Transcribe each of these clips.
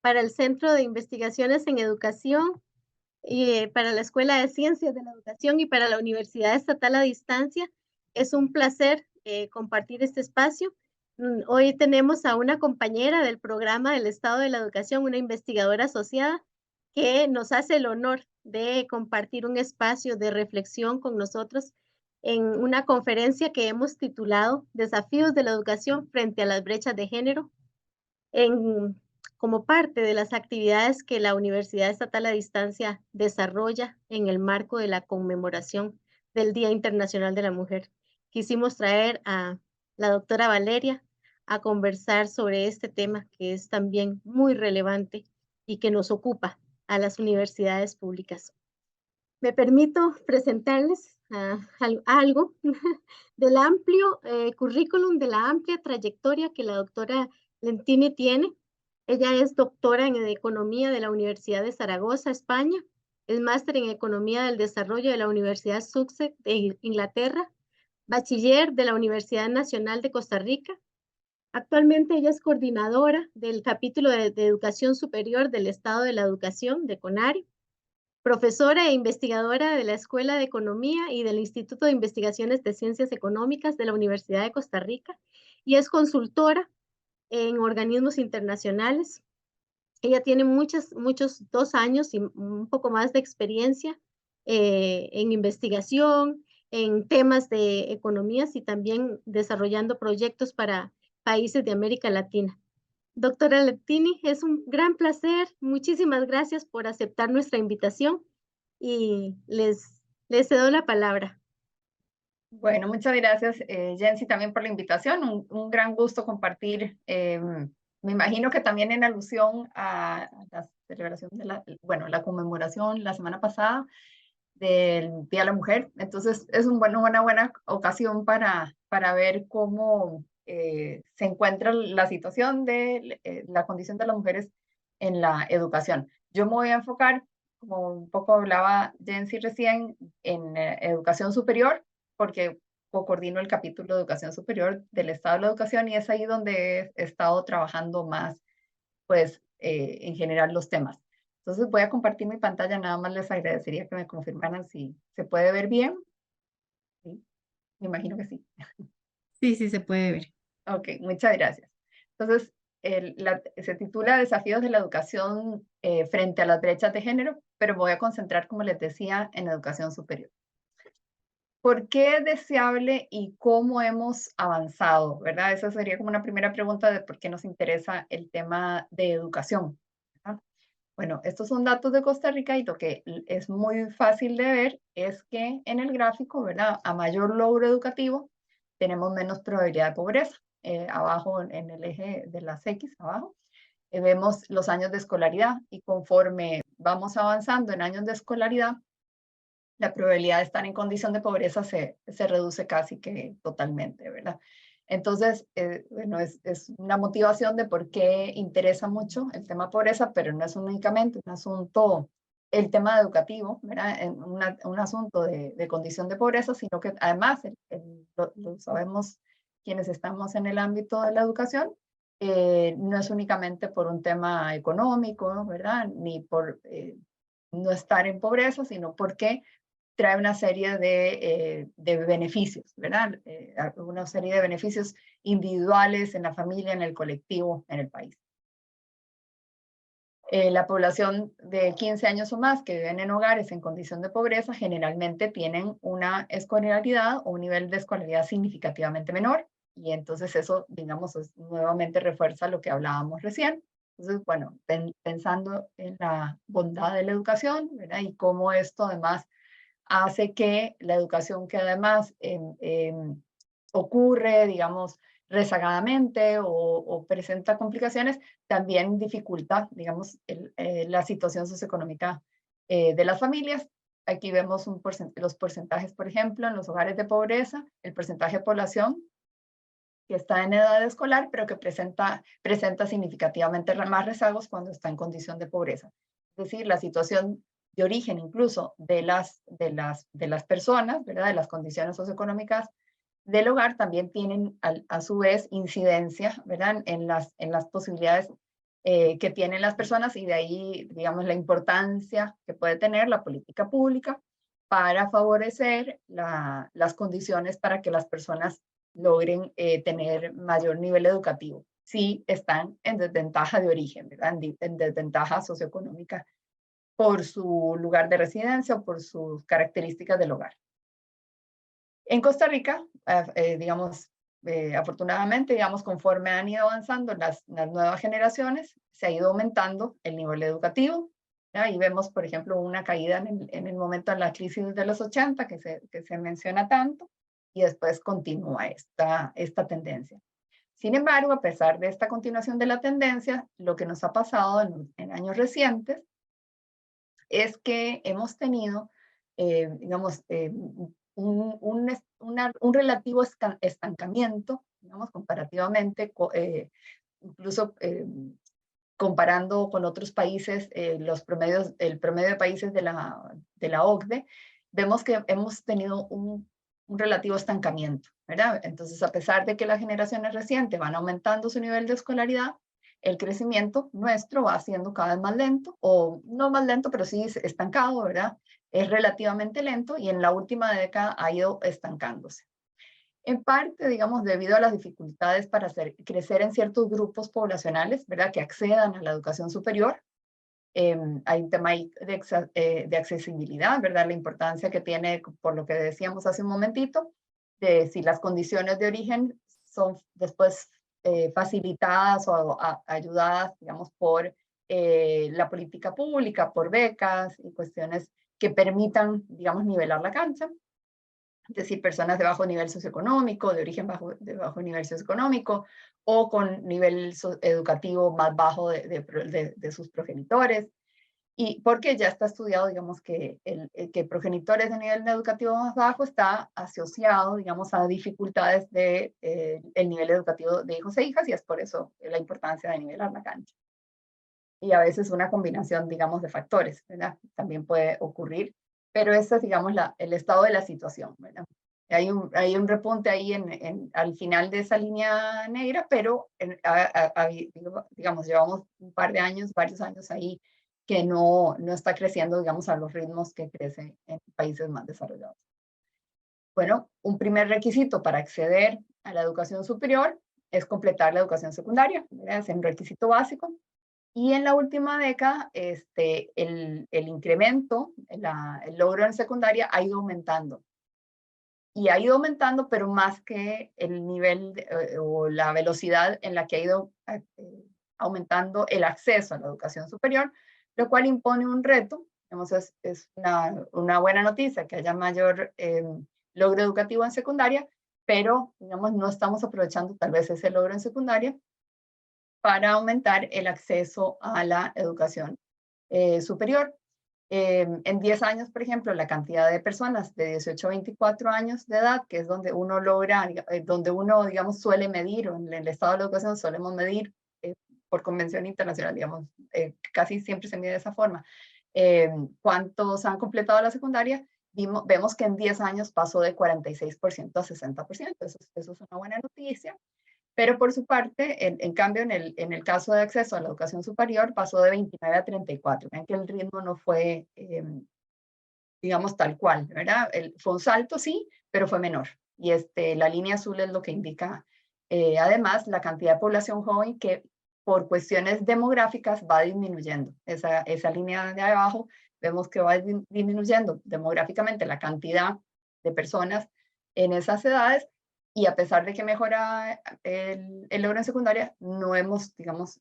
para el Centro de Investigaciones en Educación y para la Escuela de Ciencias de la Educación y para la Universidad Estatal a Distancia. Es un placer compartir este espacio. Hoy tenemos a una compañera del programa del Estado de la Educación, una investigadora asociada, que nos hace el honor de compartir un espacio de reflexión con nosotros en una conferencia que hemos titulado Desafíos de la educación frente a las brechas de género, en, como parte de las actividades que la Universidad Estatal a Distancia desarrolla en el marco de la conmemoración del Día Internacional de la Mujer. Quisimos traer a la doctora Valeria a conversar sobre este tema que es también muy relevante y que nos ocupa a las universidades públicas. Me permito presentarles algo del amplio currículum, de la amplia trayectoria que la doctora Lentini tiene. Ella es doctora en Economía de la Universidad de Zaragoza, España, es máster en Economía del Desarrollo de la Universidad Sussex de Inglaterra, bachiller de la Universidad Nacional de Costa Rica. Actualmente ella es coordinadora del capítulo de Educación Superior del Estado de la Educación de CONARE, profesora e investigadora de la Escuela de Economía y del Instituto de Investigaciones de Ciencias Económicas de la Universidad de Costa Rica y es consultora en organismos internacionales. Ella tiene muchos 2 años y un poco más de experiencia en investigación, en temas de economías y también desarrollando proyectos para países de América Latina. Doctora Lentini, es un gran placer. Muchísimas gracias por aceptar nuestra invitación y les cedo la palabra. Bueno, muchas gracias, Jensi, también por la invitación. Un gran gusto compartir. Me imagino que también en alusión a la celebración de la conmemoración la semana pasada del Día de la Mujer. Entonces, es una buena ocasión para ver cómo se encuentra la situación de la condición de las mujeres en la educación. Yo me voy a enfocar, como un poco hablaba Jensi recién, en educación superior, porque coordino el capítulo de educación superior del Estado de la Educación y es ahí donde he estado trabajando más, pues, en general los temas. Entonces voy a compartir mi pantalla, nada más les agradecería que me confirmaran si se puede ver bien. ¿Sí? Me imagino que sí. Sí, sí se puede ver. Ok, muchas gracias. Entonces, se titula Desafíos de la educación frente a las brechas de género, pero voy a concentrar, como les decía, en educación superior. ¿Por qué es deseable y cómo hemos avanzado? ¿Verdad? Esa sería como una primera pregunta de por qué nos interesa el tema de educación. ¿Verdad? Bueno, estos son datos de Costa Rica y lo que es muy fácil de ver es que en el gráfico, ¿verdad? A mayor logro educativo, tenemos menos probabilidad de pobreza. Abajo, en el eje de las X, abajo, vemos los años de escolaridad y conforme vamos avanzando en años de escolaridad, la probabilidad de estar en condición de pobreza se reduce casi que totalmente, ¿verdad? Entonces, bueno, es una motivación de por qué interesa mucho el tema pobreza, pero no es únicamente un asunto, el tema educativo, ¿verdad? Un asunto de condición de pobreza, sino que además, lo sabemos quienes estamos en el ámbito de la educación, no es únicamente por un tema económico, ¿verdad? Ni por no estar en pobreza, sino porque trae una serie de beneficios, ¿verdad? Una serie de beneficios individuales en la familia, en el colectivo, en el país. La población de 15 años o más que viven en hogares en condición de pobreza generalmente tienen una escolaridad o un nivel de escolaridad significativamente menor y entonces eso, digamos, nuevamente refuerza lo que hablábamos recién. Entonces, bueno, pensando en la bondad de la educación, ¿verdad? Y cómo esto además hace que la educación que además ocurre, digamos, rezagadamente o presenta complicaciones, también dificulta, digamos, la situación socioeconómica de las familias. Aquí vemos los porcentajes, por ejemplo, en los hogares de pobreza, el porcentaje de población que está en edad escolar, pero que presenta significativamente más rezagos cuando está en condición de pobreza. Es decir, la situación de origen incluso de las personas, ¿verdad? De las condiciones socioeconómicas del hogar también tienen a su vez incidencia, ¿verdad? En las posibilidades que tienen las personas, y de ahí, digamos, la importancia que puede tener la política pública para favorecer las condiciones para que las personas logren tener mayor nivel educativo, si están en desventaja de origen, ¿verdad? En desventaja socioeconómica por su lugar de residencia o por sus características del hogar. En Costa Rica, digamos, afortunadamente, digamos, conforme han ido avanzando las nuevas generaciones, se ha ido aumentando el nivel educativo. Ahí vemos, por ejemplo, una caída en el momento de la crisis de los 80, que se menciona tanto, y después continúa esta tendencia. Sin embargo, a pesar de esta continuación de la tendencia, lo que nos ha pasado en años recientes es que hemos tenido, digamos, un relativo estancamiento, digamos, comparativamente, incluso comparando con otros países, el promedio de países de la OCDE, vemos que hemos tenido un relativo estancamiento, ¿verdad? Entonces, a pesar de que las generaciones recientes van aumentando su nivel de escolaridad, el crecimiento nuestro va siendo cada vez más lento, o no más lento, pero sí estancado, ¿verdad? Es relativamente lento y en la última década ha ido estancándose. En parte, digamos, debido a las dificultades para crecer en ciertos grupos poblacionales, ¿verdad? Que accedan a la educación superior. Hay un tema ahí de accesibilidad, ¿verdad? La importancia que tiene, por lo que decíamos hace un momentito, de si las condiciones de origen son después facilitadas o ayudadas, digamos, por la política pública, por becas y cuestiones que permitan, digamos, nivelar la cancha. Es decir, personas de bajo nivel socioeconómico, de origen de bajo nivel socioeconómico, o con nivel educativo más bajo de sus progenitores. Y porque ya está estudiado, digamos, que progenitores de nivel educativo más bajo está asociado, digamos, a dificultades del nivel educativo de hijos e hijas, y es por eso la importancia de nivelar la cancha. Y a veces una combinación, digamos, de factores, ¿verdad? También puede ocurrir, pero ese es, digamos, el estado de la situación, ¿verdad? Hay un repunte ahí al final de esa línea negra, pero digamos, llevamos un par de años, varios años ahí, que no está creciendo, digamos, a los ritmos que crece en países más desarrollados. Bueno, un primer requisito para acceder a la educación superior es completar la educación secundaria, ¿verdad? Es un requisito básico. Y en la última década, el incremento, el logro en secundaria ha ido aumentando. Y ha ido aumentando, pero más que el nivel o la velocidad en la que ha ido aumentando el acceso a la educación superior, lo cual impone un reto. Digamos, es una buena noticia que haya mayor logro educativo en secundaria, pero, digamos, no estamos aprovechando tal vez ese logro en secundaria para aumentar el acceso a la educación superior. En 10 años, por ejemplo, la cantidad de personas de 18 a 24 años de edad, que es donde uno logra, donde uno, digamos, suele medir, o en el estado de la educación solemos medir por convención internacional, digamos, casi siempre se mide de esa forma, cuántos han completado la secundaria. Vemos que en 10 años pasó de 46% a 60%. Eso es una buena noticia. Pero por su parte, en cambio, en el caso de acceso a la educación superior, pasó de 29 a 34. Ven que el ritmo no fue, digamos, tal cual, ¿verdad? Fue un salto, sí, pero fue menor. Y la línea azul es lo que indica, además, la cantidad de población joven que por cuestiones demográficas va disminuyendo. Esa línea de abajo, vemos que va disminuyendo demográficamente la cantidad de personas en esas edades, y a pesar de que mejora el logro en secundaria, no hemos, digamos,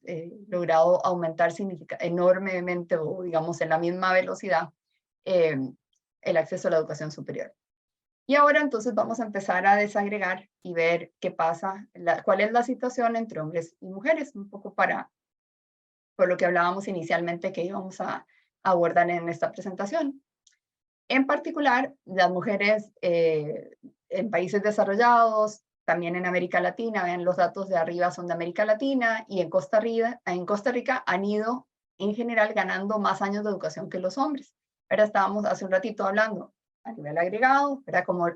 logrado aumentar enormemente o, digamos, en la misma velocidad el acceso a la educación superior. Y ahora entonces vamos a empezar a desagregar y ver qué pasa, cuál es la situación entre hombres y mujeres, un poco por lo que hablábamos inicialmente que íbamos a abordar en esta presentación. En particular, las mujeres en países desarrollados, también en América Latina, vean los datos de arriba son de América Latina, y en Costa Rica han ido en general ganando más años de educación que los hombres. Ahora estábamos hace un ratito hablando a nivel agregado, era como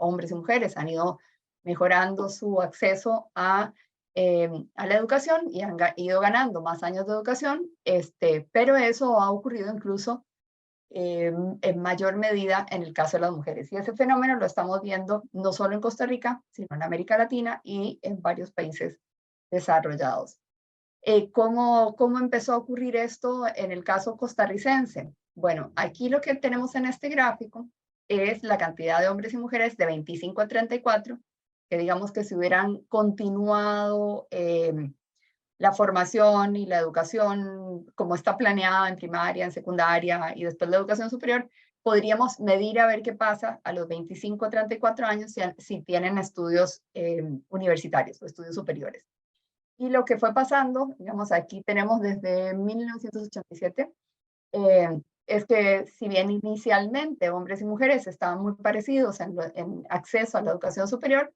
hombres y mujeres han ido mejorando su acceso a a la educación y han ido ganando más años de educación, pero eso ha ocurrido incluso en mayor medida en el caso de las mujeres. Y ese fenómeno lo estamos viendo no solo en Costa Rica, sino en América Latina y en varios países desarrollados. ¿Cómo empezó a ocurrir esto en el caso costarricense? Bueno, aquí lo que tenemos en este gráfico es la cantidad de hombres y mujeres de 25 a 34, que digamos que si hubieran continuado la formación y la educación como está planeada en primaria, en secundaria y después la educación superior, podríamos medir a ver qué pasa a los 25 a 34 años si tienen estudios universitarios o estudios superiores. Y lo que fue pasando, digamos, aquí tenemos desde 1987, es que si bien inicialmente hombres y mujeres estaban muy parecidos en acceso a la educación superior,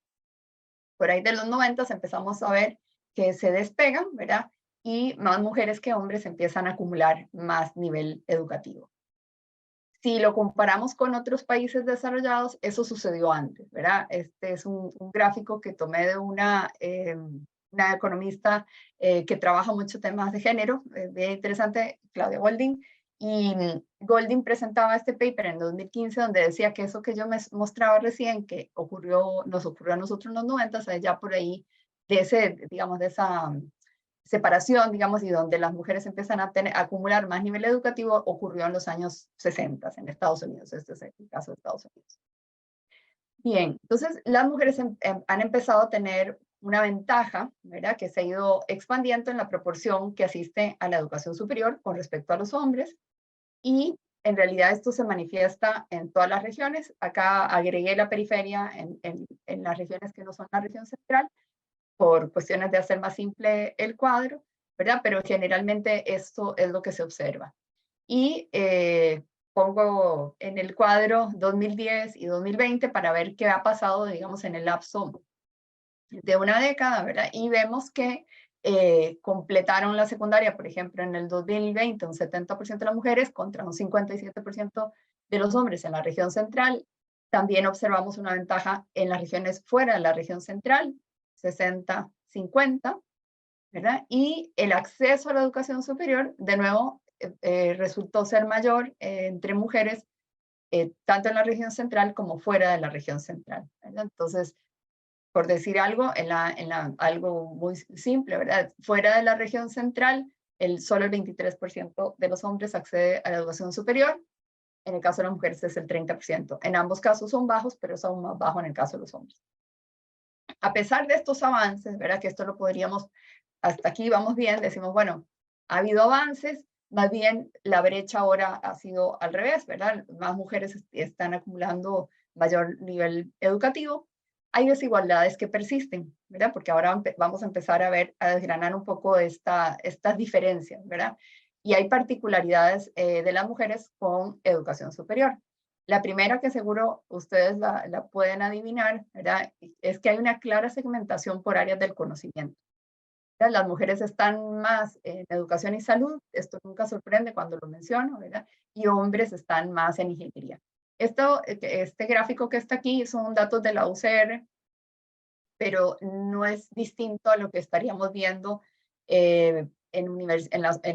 por ahí de los 90 empezamos a ver que se despegan, ¿verdad? Y más mujeres que hombres empiezan a acumular más nivel educativo. Si lo comparamos con otros países desarrollados, eso sucedió antes, ¿verdad? Este es un gráfico que tomé de una economista que trabaja mucho temas de género, bien interesante, Claudia Golding, y Golding presentaba este paper en 2015 donde decía que eso que yo me mostraba recién, que nos ocurrió a nosotros en los 90, ya por ahí, de esa separación, digamos, y donde las mujeres empiezan a acumular más nivel educativo, ocurrió en los años 60 en Estados Unidos. Este es el caso de Estados Unidos. Bien, entonces las mujeres han empezado a tener una ventaja, ¿verdad? Que se ha ido expandiendo en la proporción que asiste a la educación superior con respecto a los hombres. Y en realidad esto se manifiesta en todas las regiones. Acá agregué la periferia en las regiones que no son la región central, por cuestiones de hacer más simple el cuadro, ¿verdad? Pero generalmente esto es lo que se observa. Y pongo en el cuadro 2010 y 2020 para ver qué ha pasado, digamos, en el lapso de una década, ¿verdad? Y vemos que completaron la secundaria, por ejemplo, en el 2020 un 70% de las mujeres contra un 57% de los hombres en la región central. También observamos una ventaja en las regiones fuera de la región central, 60-50, ¿verdad? Y el acceso a la educación superior, de nuevo, resultó ser mayor entre mujeres, tanto en la región central como fuera de la región central, ¿verdad? Entonces, por decir algo, algo muy simple, ¿verdad? Fuera de la región central, solo el 23% de los hombres accede a la educación superior. En el caso de las mujeres es el 30%. En ambos casos son bajos, pero es aún más bajo en el caso de los hombres. A pesar de estos avances, ¿verdad? Que esto lo podríamos, hasta aquí vamos bien, decimos, bueno, ha habido avances, más bien la brecha ahora ha sido al revés, ¿verdad? Más mujeres están acumulando mayor nivel educativo. Hay desigualdades que persisten, ¿verdad? Porque ahora vamos a empezar a desgranar un poco estas diferencias, ¿verdad? Y hay particularidades de las mujeres con educación superior. La primera, que seguro ustedes la pueden adivinar, ¿verdad? Es que hay una clara segmentación por áreas del conocimiento. ¿Verdad? Las mujeres están más en educación y salud, esto nunca sorprende cuando lo menciono, ¿verdad? Y hombres están más en ingeniería. Este gráfico que está aquí son datos de la UCR, pero no es distinto a lo que estaríamos viendo en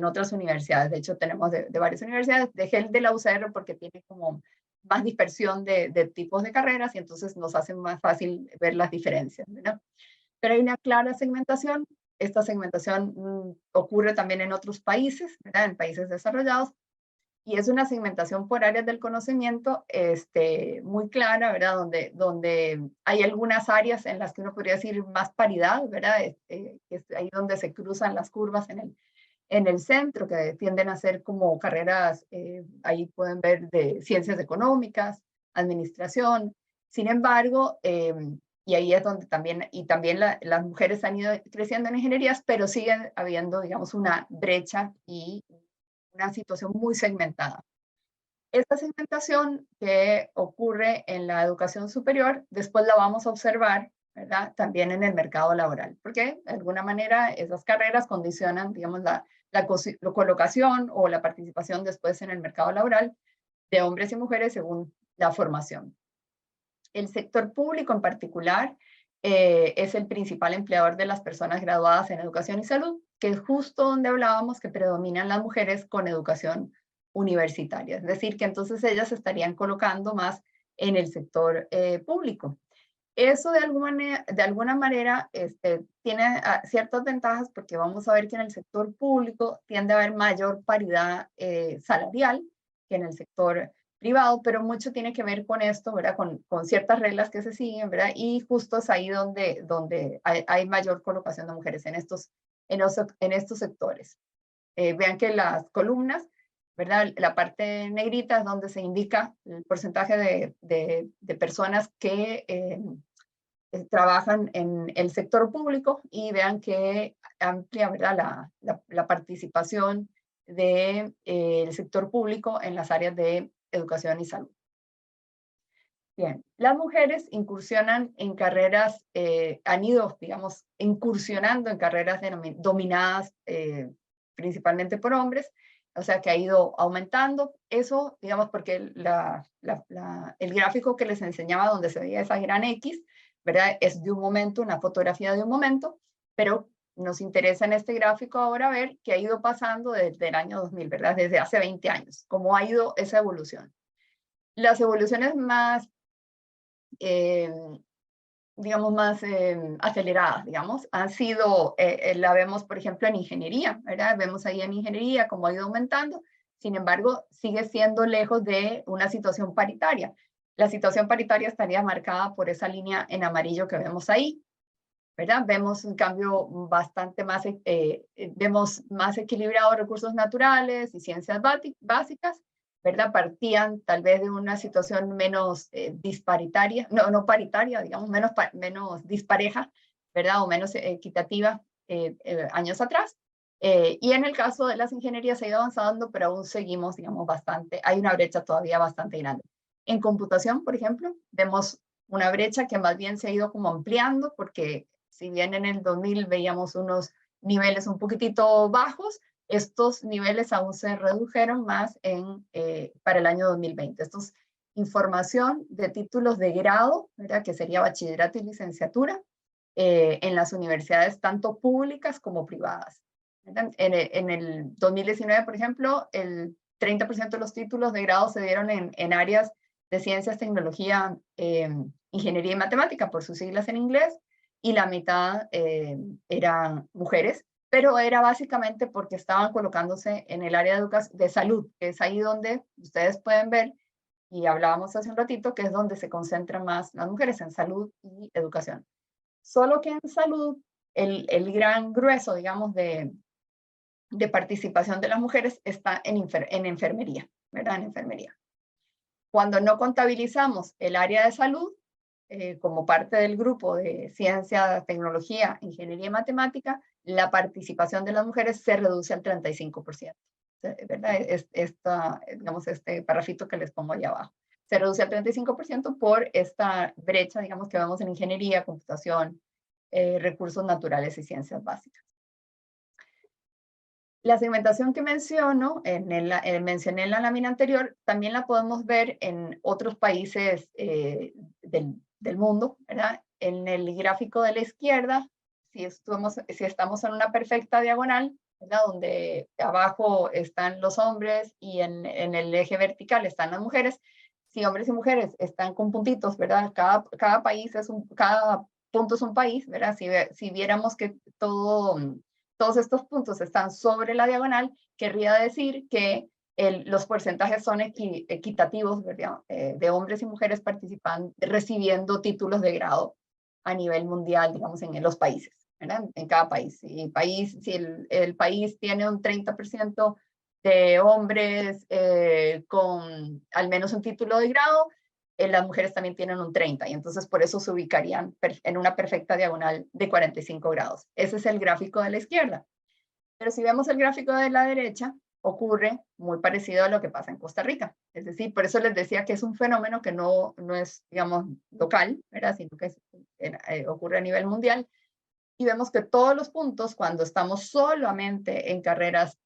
otras universidades. De hecho, tenemos de varias universidades. Dejé el de la UCR porque tiene como más dispersión de tipos de carreras y entonces nos hace más fácil ver las diferencias, ¿verdad? Pero hay una clara segmentación. Esta segmentación ocurre también en otros países, ¿verdad? En países desarrollados. Y es una segmentación por áreas del conocimiento muy clara, ¿verdad? Donde hay algunas áreas en las que uno podría decir más paridad, ¿verdad? Es ahí donde se cruzan las curvas en el centro, que tienden a ser como carreras, ahí pueden ver de ciencias económicas, administración. Sin embargo, y ahí es donde también las mujeres han ido creciendo en ingenierías, pero siguen habiendo, digamos, una brecha y una situación muy segmentada. Esta segmentación que ocurre en la educación superior, después la vamos a observar, ¿verdad? También en el mercado laboral, porque de alguna manera esas carreras condicionan, digamos, la colocación o la participación después en el mercado laboral de hombres y mujeres según la formación. El sector público en particular es el principal empleador de las personas graduadas en educación y salud, que es justo donde hablábamos que predominan las mujeres con educación universitaria. Es decir, que entonces ellas se estarían colocando más en el sector público. Eso de alguna manera tiene ciertas ventajas porque vamos a ver que en el sector público tiende a haber mayor paridad salarial que en el sector privado, pero mucho tiene que ver con esto, ¿verdad? Con ciertas reglas que se siguen, ¿verdad? Y justo es ahí donde hay mayor colocación de mujeres en estos sectores. Vean que las columnas, ¿verdad? La parte negrita es donde se indica el porcentaje de personas que trabajan en el sector público y vean que amplia, ¿verdad? La participación del sector público en las áreas de educación y salud. Bien, las mujeres incursionan en carreras, han ido, digamos, incursionando en carreras dominadas principalmente por hombres, o sea que ha ido aumentando eso, digamos, porque el gráfico que les enseñaba donde se veía esa gran X, ¿verdad? Es de un momento, una fotografía de un momento, pero nos interesa en este gráfico ahora ver que ha ido pasando desde el año 2000, ¿verdad? Desde hace 20 años, cómo ha ido esa evolución. Las evoluciones más digamos, más aceleradas, digamos, han sido, la vemos, por ejemplo, en ingeniería, ¿verdad? Vemos ahí en ingeniería cómo ha ido aumentando, sin embargo, sigue siendo lejos de una situación paritaria. La situación paritaria estaría marcada por esa línea en amarillo que vemos ahí, ¿verdad? Vemos un cambio bastante más, vemos más equilibrados recursos naturales y ciencias básicas, ¿verdad? Partían tal vez de una situación menos disparitaria, no paritaria, digamos, menos dispareja, ¿verdad? O menos equitativa años atrás. Y en el caso de las ingenierías ha ido avanzando, pero aún seguimos, digamos, hay una brecha todavía bastante grande. En computación, por ejemplo, vemos una brecha que más bien se ha ido como ampliando, porque si bien en el 2000 veíamos unos niveles un poquitito bajos, estos niveles aún se redujeron más para el año 2020. Esto es información de títulos de grado, ¿verdad? Que sería bachillerato y licenciatura, en las universidades tanto públicas como privadas. En el 2019, por ejemplo, el 30% de los títulos de grado se dieron en áreas de ciencias, tecnología, ingeniería y matemática, por sus siglas en inglés, y la mitad eran mujeres, pero era básicamente porque estaban colocándose en el área de salud, que es ahí donde ustedes pueden ver, y hablábamos hace un ratito, que es donde se concentran más las mujeres, en salud y educación. Solo que en salud, el gran grueso, digamos, de participación de las mujeres está en enfermería, ¿verdad? En enfermería. Cuando no contabilizamos el área de salud, como parte del grupo de ciencia, tecnología, ingeniería y matemática, la participación de las mujeres se reduce al 35%. ¿Verdad? Digamos, este parrafito que les pongo allá abajo. Se reduce al 35% por esta brecha, digamos, que vemos en ingeniería, computación, recursos naturales y ciencias básicas. La segmentación que menciono, mencioné en la lámina anterior, también la podemos ver en otros países del mundo, ¿verdad? En el gráfico de la izquierda, si estamos en una perfecta diagonal, ¿verdad? Donde abajo están los hombres y en el eje vertical están las mujeres. Si hombres y mujeres están con puntitos, ¿verdad? Cada país cada punto es un país, ¿verdad? Si viéramos que todos estos puntos están sobre la diagonal, querría decir que los porcentajes son equitativos, ¿verdad? De hombres y mujeres recibiendo títulos de grado a nivel mundial, digamos, en los países, ¿verdad? En cada país. Si el país tiene un 30% de hombres con al menos un título de grado, las mujeres también tienen un 30, y entonces por eso se ubicarían en una perfecta diagonal de 45 grados. Ese es el gráfico de la izquierda. Pero si vemos el gráfico de la derecha, ocurre muy parecido a lo que pasa en Costa Rica. Es decir, por eso les decía que es un fenómeno que no es, digamos, local, ¿verdad? Sino que ocurre a nivel mundial. Y vemos que todos los puntos, cuando estamos solamente en carreras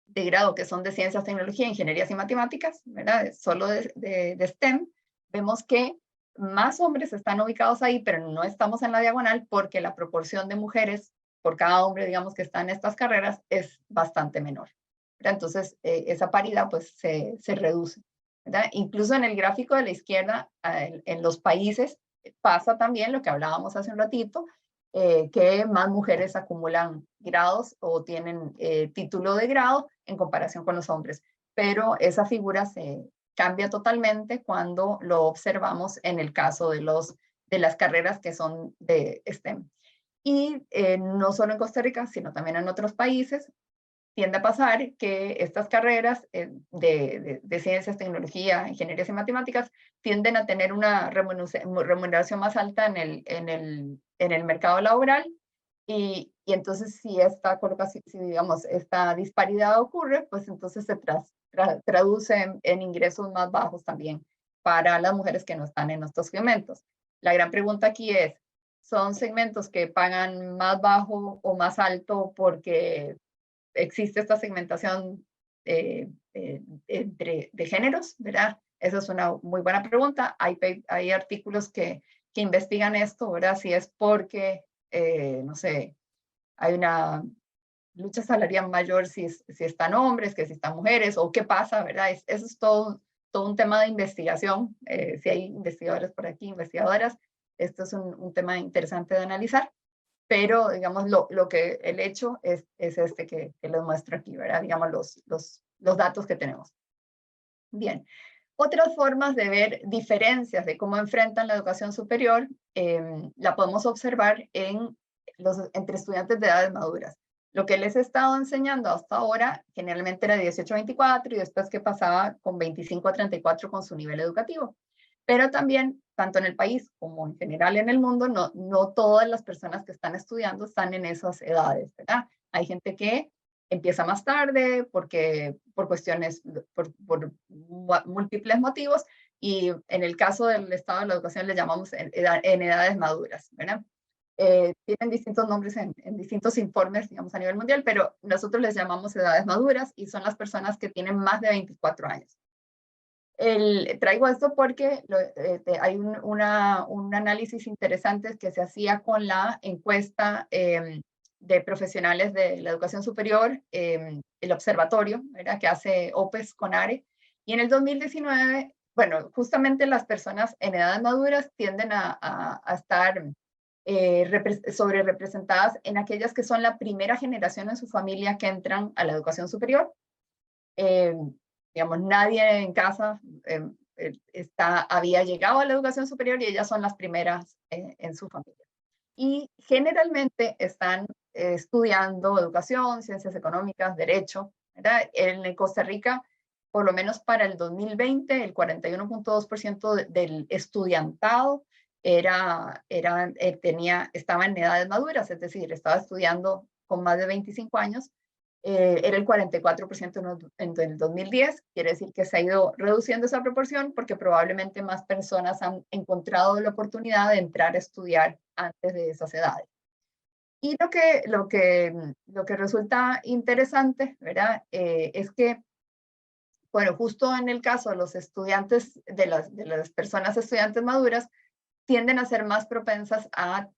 de grado que son de ciencias, tecnología, ingenierías y matemáticas, ¿verdad? Solo de STEM, vemos que más hombres están ubicados ahí, pero no estamos en la diagonal porque la proporción de mujeres por cada hombre, digamos, que está en estas carreras es bastante menor, ¿verdad? Entonces, esa paridad pues se reduce, ¿verdad? Incluso en el gráfico de la izquierda, en los países, pasa también lo que hablábamos hace un ratito, que más mujeres acumulan grados o tienen título de grado en comparación con los hombres. Pero esa figura se cambia totalmente cuando lo observamos en el caso de las carreras que son de STEM. Y no solo en Costa Rica, sino también en otros países, tiende a pasar que estas carreras de ciencias, tecnología, ingenierías y matemáticas tienden a tener una remuneración más alta en el mercado laboral y entonces si esta colocación, si digamos esta disparidad ocurre, pues entonces se traduce en ingresos más bajos también para las mujeres que no están en estos segmentos. La gran pregunta aquí es, ¿son segmentos que pagan más bajo o más alto porque existe esta segmentación de géneros, ¿verdad? Esa es una muy buena pregunta. Hay artículos que investigan esto, ¿verdad? Si es porque, no sé, hay una lucha salarial mayor si están hombres, que si están mujeres, o qué pasa, ¿verdad? Eso es todo un tema de investigación. Si hay investigadores por aquí, investigadoras, esto es un tema interesante de analizar. Pero, digamos, el hecho es este que les muestro aquí, ¿verdad? Digamos, los datos que tenemos. Bien. Otras formas de ver diferencias de cómo enfrentan la educación superior, la podemos observar entre estudiantes de edades maduras. Lo que les he estado enseñando hasta ahora, generalmente era 18 a 24 y después que pasaba con 25 a 34 con su nivel educativo. Pero también, tanto en el país como en general en el mundo, no todas las personas que están estudiando están en esas edades, ¿verdad? Hay gente que empieza más tarde por cuestiones, por múltiples motivos, y en el caso del estado de la educación le llamamos en edades maduras, ¿verdad? Tienen distintos nombres en distintos informes, digamos, a nivel mundial, pero nosotros les llamamos edades maduras y son las personas que tienen más de 24 años. Traigo esto porque hay un análisis interesante que se hacía con la encuesta de profesionales de la educación superior, el observatorio, ¿verdad? Que hace OPES con ARE. Y en el 2019, bueno, justamente las personas en edades maduras tienden a estar sobre representadas en aquellas que son la primera generación en su familia que entran a la educación superior. Digamos, nadie en casa había llegado a la educación superior y ellas son las primeras en su familia. Y generalmente están estudiando educación, ciencias económicas, derecho, ¿verdad? En Costa Rica, por lo menos para el 2020, el 41.2% del estudiantado estaba en edades maduras, es decir, estaba estudiando con más de 25 años. Era el 44% en el 2010, quiere decir que se ha ido reduciendo esa proporción porque probablemente más personas han encontrado la oportunidad de entrar a estudiar antes de esas edades. Y lo que resulta interesante, ¿verdad? Es que, bueno, justo en el caso de los estudiantes, de las personas estudiantes maduras, tienden a ser más propensas a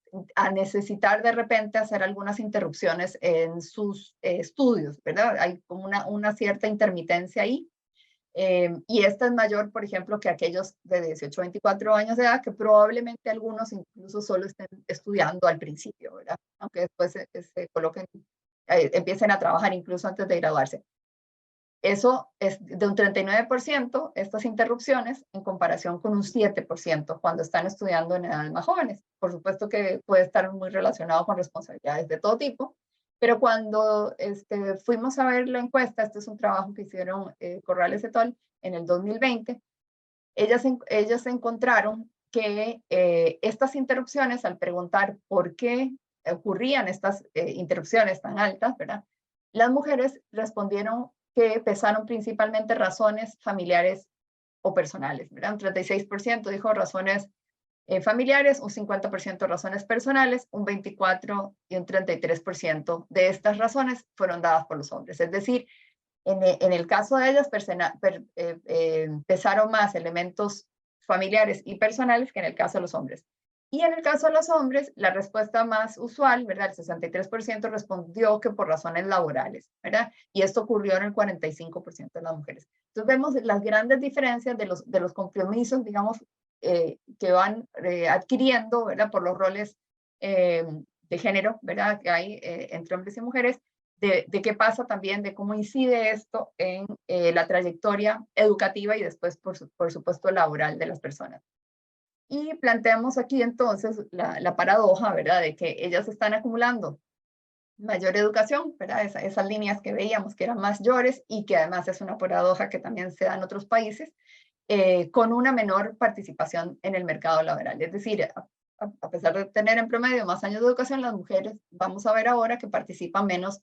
necesitar de repente hacer algunas interrupciones en sus estudios, ¿verdad? Hay como una cierta intermitencia ahí. Y esta es mayor, por ejemplo, que aquellos de 18 a 24 años de edad, que probablemente algunos incluso solo estén estudiando al principio, ¿verdad? Aunque después se coloquen, empiecen a trabajar incluso antes de graduarse. Eso es de un 39%, estas interrupciones, en comparación con un 7% cuando están estudiando en edades más jóvenes. Por supuesto que puede estar muy relacionado con responsabilidades de todo tipo, pero cuando fuimos a ver la encuesta, este es un trabajo que hicieron Corrales et al. En el 2020, ellas encontraron que estas interrupciones, al preguntar por qué ocurrían estas interrupciones tan altas, ¿verdad? Las mujeres respondieron que pesaron principalmente razones familiares o personales, ¿verdad? Un 36% dijo razones familiares, un 50% razones personales, un 24% y un 33% de estas razones fueron dadas por los hombres. Es decir, en el caso de ellas pesaron más elementos familiares y personales que en el caso de los hombres. Y en el caso de los hombres, la respuesta más usual, ¿verdad? El 63% respondió que por razones laborales, ¿verdad? Y esto ocurrió en el 45% de las mujeres. Entonces vemos las grandes diferencias de los compromisos, digamos, que van adquiriendo, ¿verdad? Por los roles de género, ¿verdad? Que hay entre hombres y mujeres, de qué pasa también, de cómo incide esto en la trayectoria educativa y después, por supuesto, laboral de las personas. Y planteamos aquí entonces la paradoja, ¿verdad? De que ellas están acumulando mayor educación, ¿verdad? Esas líneas que veíamos que eran mayores y que además es una paradoja que también se da en otros países, con una menor participación en el mercado laboral. Es decir, a pesar de tener en promedio más años de educación, las mujeres, vamos a ver ahora que participan menos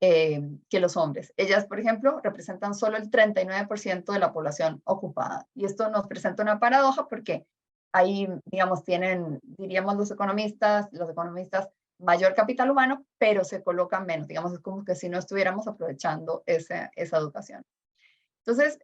que los hombres. Ellas, por ejemplo, representan solo el 39% de la población ocupada. Y esto nos presenta una paradoja porque ahí, digamos, diríamos los economistas, mayor capital humano, pero se colocan menos. Digamos, es como que si no estuviéramos aprovechando esa educación. Entonces,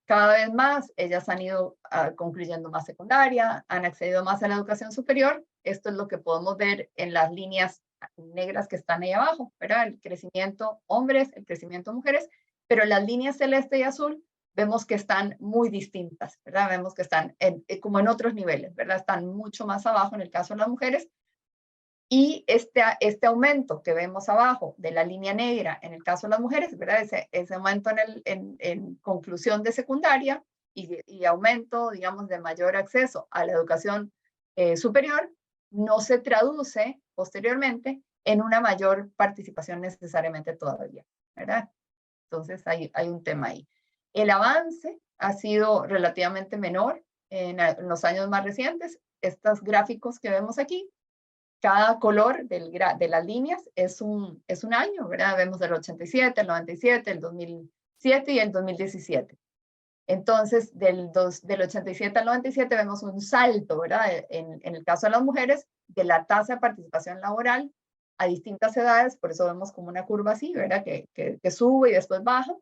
cada vez más, ellas han ido concluyendo más secundaria, han accedido más a la educación superior. Esto es lo que podemos ver en las líneas negras que están ahí abajo, ¿verdad? El crecimiento hombres, el crecimiento mujeres, pero las líneas celeste y azul vemos que están muy distintas, ¿verdad? Vemos que están como en otros niveles, ¿verdad? Están mucho más abajo en el caso de las mujeres. Y este aumento que vemos abajo de la línea negra en el caso de las mujeres, ¿verdad? Ese aumento en conclusión de secundaria y aumento, digamos, de mayor acceso a la educación superior, no se traduce posteriormente en una mayor participación necesariamente todavía, ¿verdad? Entonces hay un tema ahí. El avance ha sido relativamente menor en los años más recientes. Estos gráficos que vemos aquí, cada color de las líneas es un año, ¿verdad? Vemos el 87, el 97, el 2007 y el 2017. Entonces, del 87 al 97 vemos un salto, ¿verdad? En el caso de las mujeres, de la tasa de participación laboral a distintas edades, por eso vemos como una curva así, ¿verdad? Que sube y después baja.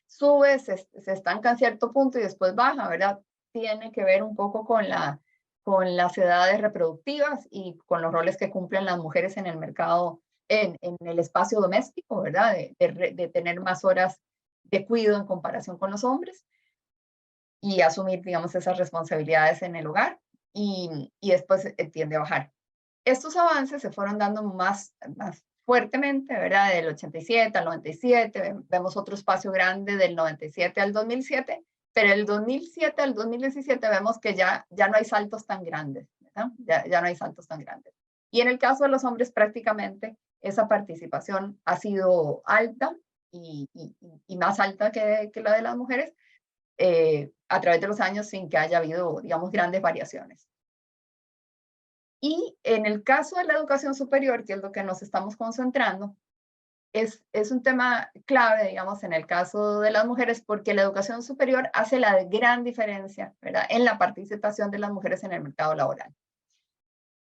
Sube, se estanca en cierto punto y después baja, ¿verdad? Tiene que ver un poco con las edades reproductivas y con los roles que cumplen las mujeres en el mercado, en el espacio doméstico, ¿verdad? De tener más horas de cuidado en comparación con los hombres y asumir, digamos, esas responsabilidades en el hogar y después tiende a bajar. Estos avances se fueron dando más fuertemente, ¿verdad? Del 87 al 97, vemos otro espacio grande del 97 al 2007, pero del 2007 al 2017 vemos que ya no hay saltos tan grandes, ¿verdad? Ya no hay saltos tan grandes. Y en el caso de los hombres, prácticamente esa participación ha sido alta y más alta que la de las mujeres a través de los años sin que haya habido, digamos, grandes variaciones. Y en el caso de la educación superior, que es lo que nos estamos concentrando, es un tema clave, digamos, en el caso de las mujeres, porque la educación superior hace la gran diferencia, ¿verdad?, en la participación de las mujeres en el mercado laboral.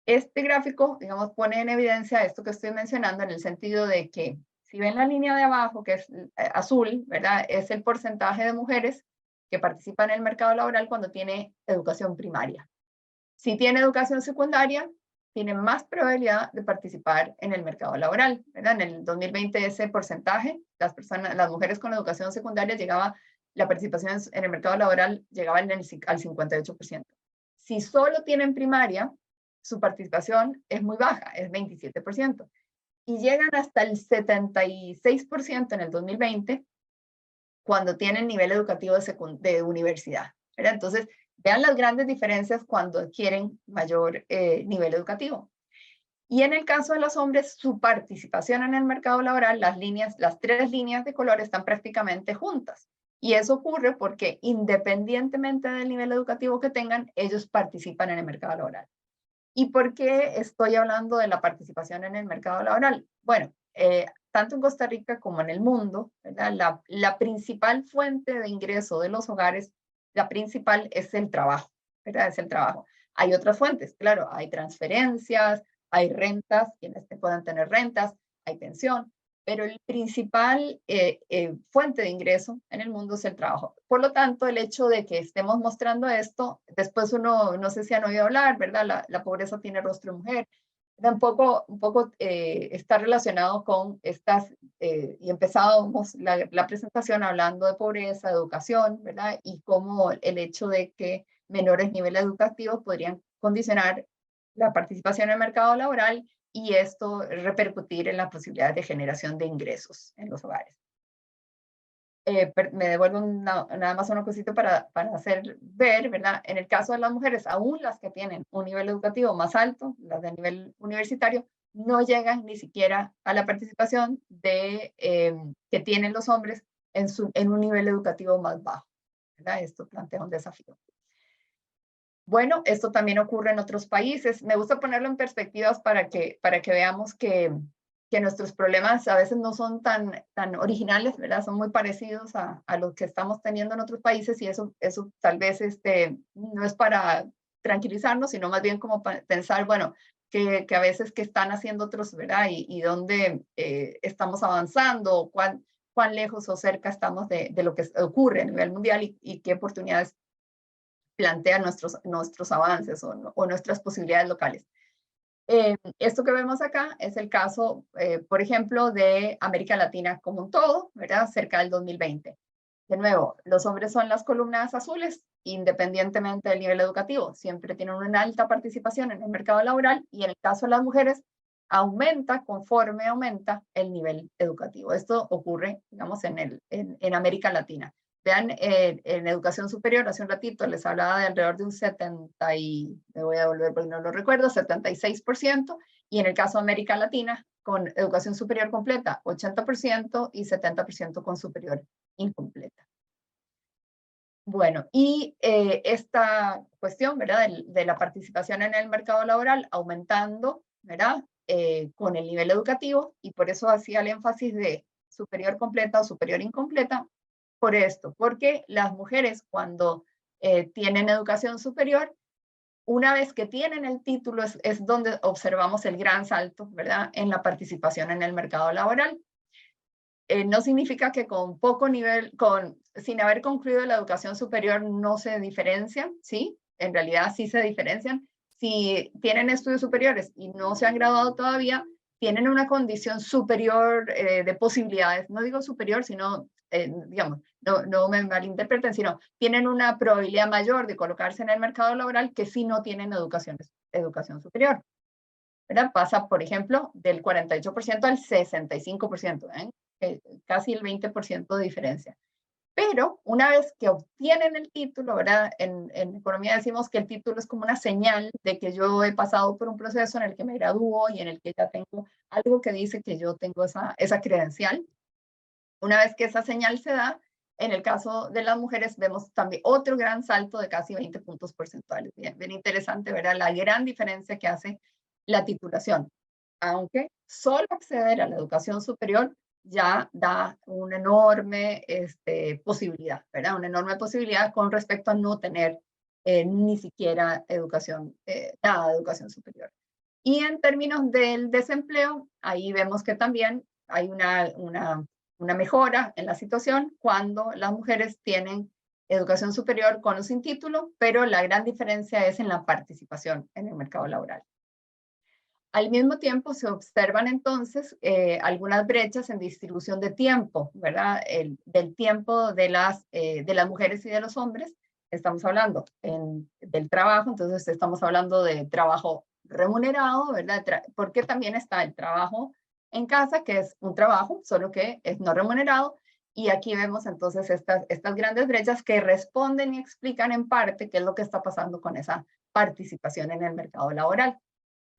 Este gráfico, digamos, pone en evidencia esto que estoy mencionando en el sentido de que, si ven la línea de abajo, que es azul, ¿verdad?, es el porcentaje de mujeres que participan en el mercado laboral cuando tiene educación primaria. Si tiene educación secundaria, tiene más probabilidad de participar en el mercado laboral, ¿verdad? En el 2020 ese porcentaje, las mujeres con educación secundaria la participación en el mercado laboral llegaba al 58%. Si solo tienen primaria, su participación es muy baja, es 27%. Y llegan hasta el 76% en el 2020 cuando tienen nivel educativo de universidad, ¿verdad? Entonces, vean las grandes diferencias cuando adquieren mayor nivel educativo. Y en el caso de los hombres, su participación en el mercado laboral, las tres líneas de color están prácticamente juntas. Y eso ocurre porque independientemente del nivel educativo que tengan, ellos participan en el mercado laboral. ¿Y por qué estoy hablando de la participación en el mercado laboral? Bueno, tanto en Costa Rica como en el mundo, ¿verdad? La principal fuente de ingreso de los hogares, la principal es el trabajo, ¿verdad? Es el trabajo. Hay otras fuentes, claro, hay transferencias, hay rentas, quienes puedan tener rentas, hay pensión, pero el principal fuente de ingreso en el mundo es el trabajo. Por lo tanto, el hecho de que estemos mostrando esto, después uno, no sé si han oído hablar, ¿verdad? La pobreza tiene rostro de mujer. Un poco está relacionado con estas, y empezábamos la presentación hablando de pobreza, educación, ¿verdad? Y cómo el hecho de que menores niveles educativos podrían condicionar la participación en el mercado laboral y esto repercutir en las posibilidades de generación de ingresos en los hogares. Me devuelvo nada más una cosita para hacer ver, ¿verdad? En el caso de las mujeres, aún las que tienen un nivel educativo más alto, las de nivel universitario, no llegan ni siquiera a la participación que tienen los hombres en un nivel educativo más bajo, ¿verdad? Esto plantea un desafío. Bueno, esto también ocurre en otros países. Me gusta ponerlo en perspectivas para que veamos que nuestros problemas a veces no son tan originales, ¿verdad? Son muy parecidos a los que estamos teniendo en otros países y eso tal vez no es para tranquilizarnos, sino más bien como para pensar, bueno, que a veces que están haciendo otros, ¿verdad? Y dónde estamos avanzando, cuán lejos o cerca estamos de lo que ocurre a nivel mundial y qué oportunidades plantean nuestros avances o nuestras posibilidades locales. Esto que vemos acá es el caso, por ejemplo, de América Latina como un todo, ¿verdad? Cerca del 2020. De nuevo, los hombres son las columnas azules, independientemente del nivel educativo. Siempre tienen una alta participación en el mercado laboral y en el caso de las mujeres, aumenta conforme aumenta el nivel educativo. Esto ocurre, digamos, en América Latina. Vean, en educación superior, hace un ratito les hablaba de alrededor de un 70 y, me voy a volver porque no lo recuerdo, 76%, y en el caso de América Latina, con educación superior completa, 80% y 70% con superior incompleta. Bueno, y esta cuestión, ¿verdad? De la participación en el mercado laboral aumentando, ¿verdad? Con el nivel educativo, y por eso hacía el énfasis de superior completa o superior incompleta, por esto, porque las mujeres cuando tienen educación superior, una vez que tienen el título es donde observamos el gran salto, ¿verdad? En la participación en el mercado laboral. No significa que con poco nivel, sin haber concluido la educación superior no se diferencian, ¿sí? En realidad sí se diferencian. Si tienen estudios superiores y no se han graduado todavía, tienen una condición superior de posibilidades. No digo superior, sino, digamos, no me malinterpreten, sino tienen una probabilidad mayor de colocarse en el mercado laboral que si no tienen educación superior. ¿Verdad? Pasa, por ejemplo, del 48% al 65%, casi el 20% de diferencia. Pero una vez que obtienen el título, ¿verdad? En economía decimos que el título es como una señal de que yo he pasado por un proceso en el que me gradúo y en el que ya tengo algo que dice que yo tengo esa credencial. Una vez que esa señal se da, en el caso de las mujeres vemos también otro gran salto de casi 20 puntos porcentuales. Bien interesante, ¿verdad? La gran diferencia que hace la titulación. Aunque solo acceder a la educación superior ya da una enorme posibilidad, ¿verdad? Una enorme posibilidad con respecto a no tener ni siquiera nada de educación superior. Y en términos del desempleo, ahí vemos que también hay una mejora en la situación cuando las mujeres tienen educación superior con o sin título, pero la gran diferencia es en la participación en el mercado laboral. Al mismo tiempo se observan entonces algunas brechas en distribución de tiempo, ¿verdad? Del tiempo de las mujeres y de los hombres. Estamos hablando del trabajo, entonces estamos hablando de trabajo remunerado, ¿verdad? Porque también está el trabajo en casa, que es un trabajo, solo que es no remunerado. Y aquí vemos entonces estas grandes brechas que responden y explican en parte qué es lo que está pasando con esa participación en el mercado laboral.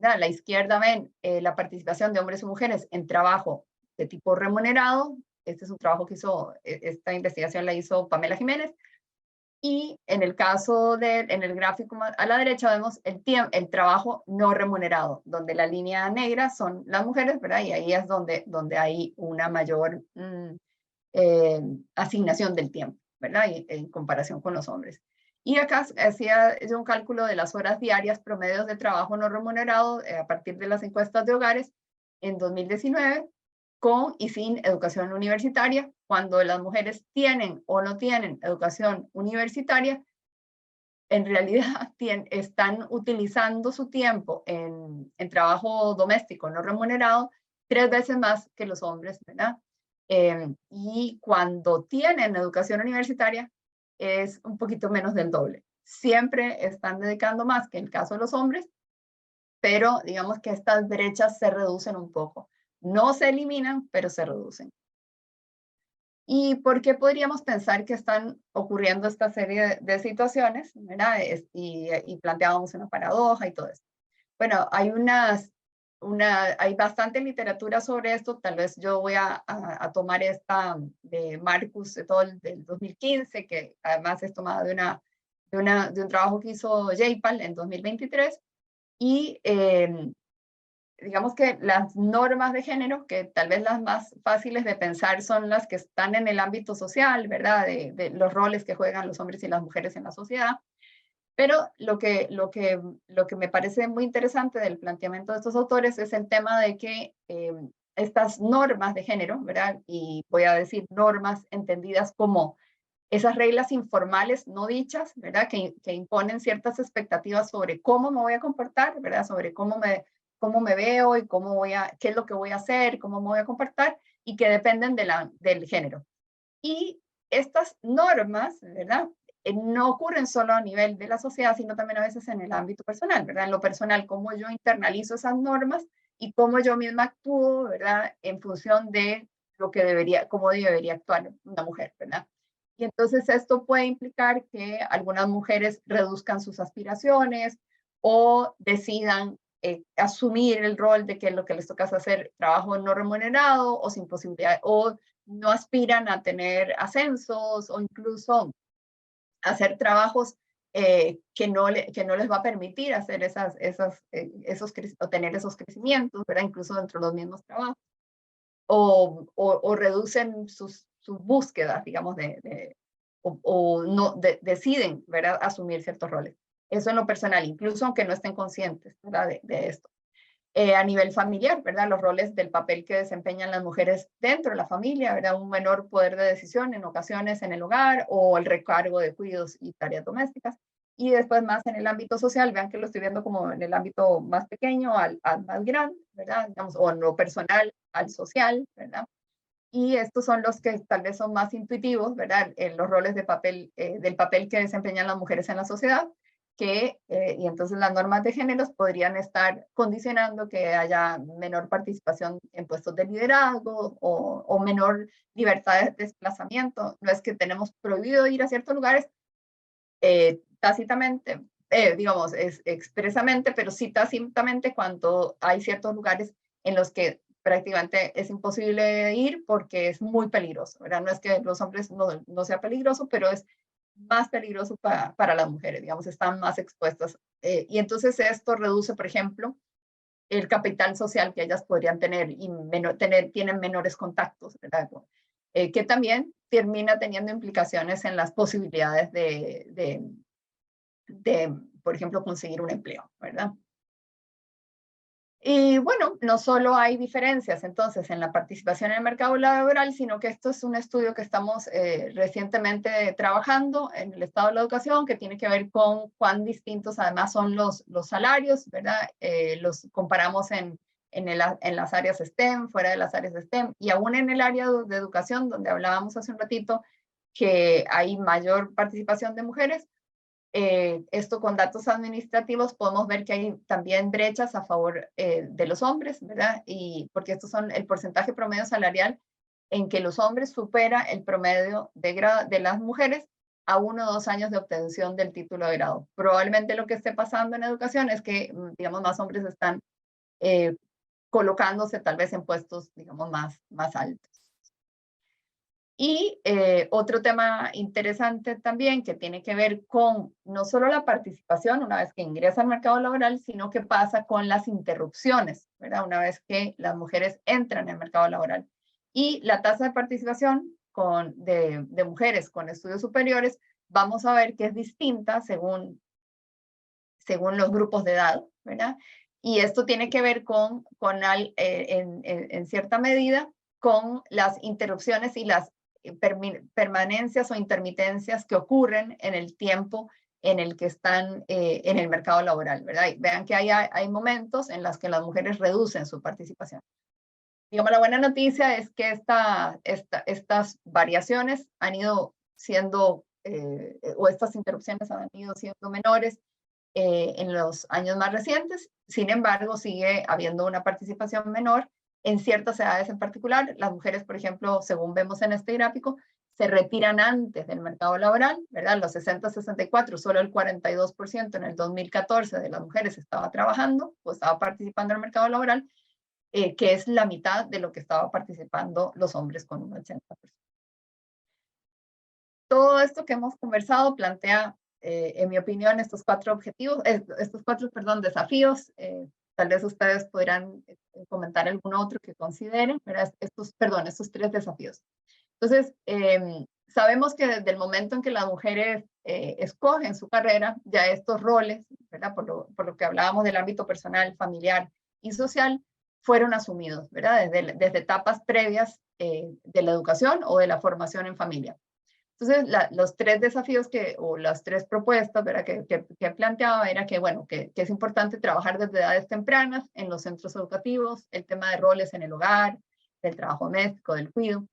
A la izquierda ven la participación de hombres y mujeres en trabajo de tipo remunerado. Este es un trabajo que esta investigación la hizo Pamela Jiménez. Y en el caso en el gráfico a la derecha vemos el trabajo no remunerado, donde la línea negra son las mujeres, ¿verdad? Y ahí es donde hay una mayor asignación del tiempo, ¿verdad? En comparación con los hombres. Y acá hacía yo un cálculo de las horas diarias promedios de trabajo no remunerado a partir de las encuestas de hogares en 2019 con y sin educación universitaria. Cuando las mujeres tienen o no tienen educación universitaria, en realidad están utilizando su tiempo en trabajo doméstico no remunerado 3 veces más que los hombres, ¿verdad? Y cuando tienen educación universitaria, es un poquito menos del doble. Siempre están dedicando más que en el caso de los hombres, pero digamos que estas brechas se reducen un poco. No se eliminan, pero se reducen. ¿Y por qué podríamos pensar que están ocurriendo esta serie de situaciones, ¿verdad? Y planteábamos una paradoja y todo eso. Bueno, hay hay bastante literatura sobre esto. Tal vez yo voy a tomar esta de Marcus et al. Del 2015, que además es tomada de un trabajo que hizo JPAL en 2023. Y digamos que las normas de género, que tal vez las más fáciles de pensar son las que están en el ámbito social, ¿verdad? De los roles que juegan los hombres y las mujeres en la sociedad. Pero lo que me parece muy interesante del planteamiento de estos autores es el tema de que estas normas de género, ¿verdad? Y voy a decir normas entendidas como esas reglas informales no dichas, ¿verdad? Que imponen ciertas expectativas sobre cómo me voy a comportar, ¿verdad? Sobre cómo me veo y qué es lo que voy a hacer, cómo me voy a comportar, y que dependen del género. Y estas normas, ¿verdad? No ocurren solo a nivel de la sociedad, sino también a veces en el ámbito personal, ¿verdad? En lo personal, cómo yo internalizo esas normas y cómo yo misma actúo, ¿verdad? En función de cómo debería actuar una mujer, ¿verdad? Y entonces esto puede implicar que algunas mujeres reduzcan sus aspiraciones o decidan asumir el rol de que lo que les toca es hacer trabajo no remunerado o sin posibilidad, o no aspiran a tener ascensos o incluso hacer trabajos que no les va a permitir hacer o tener esos crecimientos, ¿verdad? Incluso dentro de los mismos trabajos. O reducen sus búsquedas, digamos, o no deciden, ¿verdad?, asumir ciertos roles. Eso en lo personal, incluso aunque no estén conscientes, ¿verdad?, de esto. A nivel familiar, ¿verdad? Los roles del papel que desempeñan las mujeres dentro de la familia, ¿verdad? Un menor poder de decisión en ocasiones en el hogar o el recargo de cuidados y tareas domésticas. Y después más en el ámbito social, vean que lo estoy viendo como en el ámbito más pequeño al más grande, ¿verdad? Digamos, o en lo personal al social, ¿verdad? Y estos son los que tal vez son más intuitivos, ¿verdad? En los roles del papel que desempeñan las mujeres en la sociedad, y entonces las normas de géneros podrían estar condicionando que haya menor participación en puestos de liderazgo o menor libertad de desplazamiento. No es que tenemos prohibido ir a ciertos lugares tácitamente, digamos, expresamente, pero sí tácitamente cuando hay ciertos lugares en los que prácticamente es imposible ir porque es muy peligroso, ¿verdad? No es que los hombres no sea peligroso, pero es más peligroso para las mujeres, digamos, están más expuestas. Y entonces esto reduce, por ejemplo, el capital social que ellas podrían tener y tienen menores contactos, ¿verdad? Que también termina teniendo implicaciones en las posibilidades por ejemplo, conseguir un empleo, ¿verdad? Y bueno, no solo hay diferencias entonces en la participación en el mercado laboral, sino que esto es un estudio que estamos recientemente trabajando en el estado de la educación, que tiene que ver con cuán distintos además son los salarios, ¿verdad? Los comparamos en las áreas STEM, fuera de las áreas STEM, y aún en el área de educación, donde hablábamos hace un ratito, que hay mayor participación de mujeres. Esto con datos administrativos podemos ver que hay también brechas a favor de los hombres, ¿verdad? Y porque estos son el porcentaje promedio salarial en que los hombres supera el promedio de las mujeres a 1 o 2 años de obtención del título de grado. Probablemente lo que esté pasando en educación es que, digamos, más hombres están colocándose tal vez en puestos, digamos, más altos. Y otro tema interesante también que tiene que ver con no solo la participación una vez que ingresa al mercado laboral, sino qué pasa con las interrupciones, ¿verdad? Una vez que las mujeres entran en el mercado laboral. Y la tasa de participación de mujeres con estudios superiores, vamos a ver que es distinta según los grupos de edad, ¿verdad? Y esto tiene que ver en cierta medida con las interrupciones y las permanencias o intermitencias que ocurren en el tiempo en el que están en el mercado laboral, ¿verdad? Y vean que hay momentos en los que las mujeres reducen su participación. Digamos, la buena noticia es que estas variaciones han ido siendo, o estas interrupciones han ido siendo menores en los años más recientes. Sin embargo, sigue habiendo una participación menor en ciertas edades en particular. Las mujeres, por ejemplo, según vemos en este gráfico, se retiran antes del mercado laboral, ¿verdad? Los 60-64, solo el 42% en el 2014 de las mujeres estaba trabajando o estaba participando en el mercado laboral, que es la mitad de lo que estaba participando los hombres con un 80%. Todo esto que hemos conversado plantea, en mi opinión, estos cuatro desafíos. Tal vez ustedes podrán comentar algún otro que consideren, ¿verdad? Estos tres desafíos. Entonces, sabemos que desde el momento en que las mujeres escogen su carrera, ya estos roles, ¿verdad? Por lo que hablábamos del ámbito personal, familiar y social, fueron asumidos, ¿verdad? Desde etapas previas de la educación o de la formación en familia. Entonces, los tres desafíos o las tres propuestas, ¿verdad? que planteaba era que, bueno, que es importante trabajar desde edades tempranas en los centros educativos, el tema de roles en el hogar, del trabajo doméstico, del cuidado.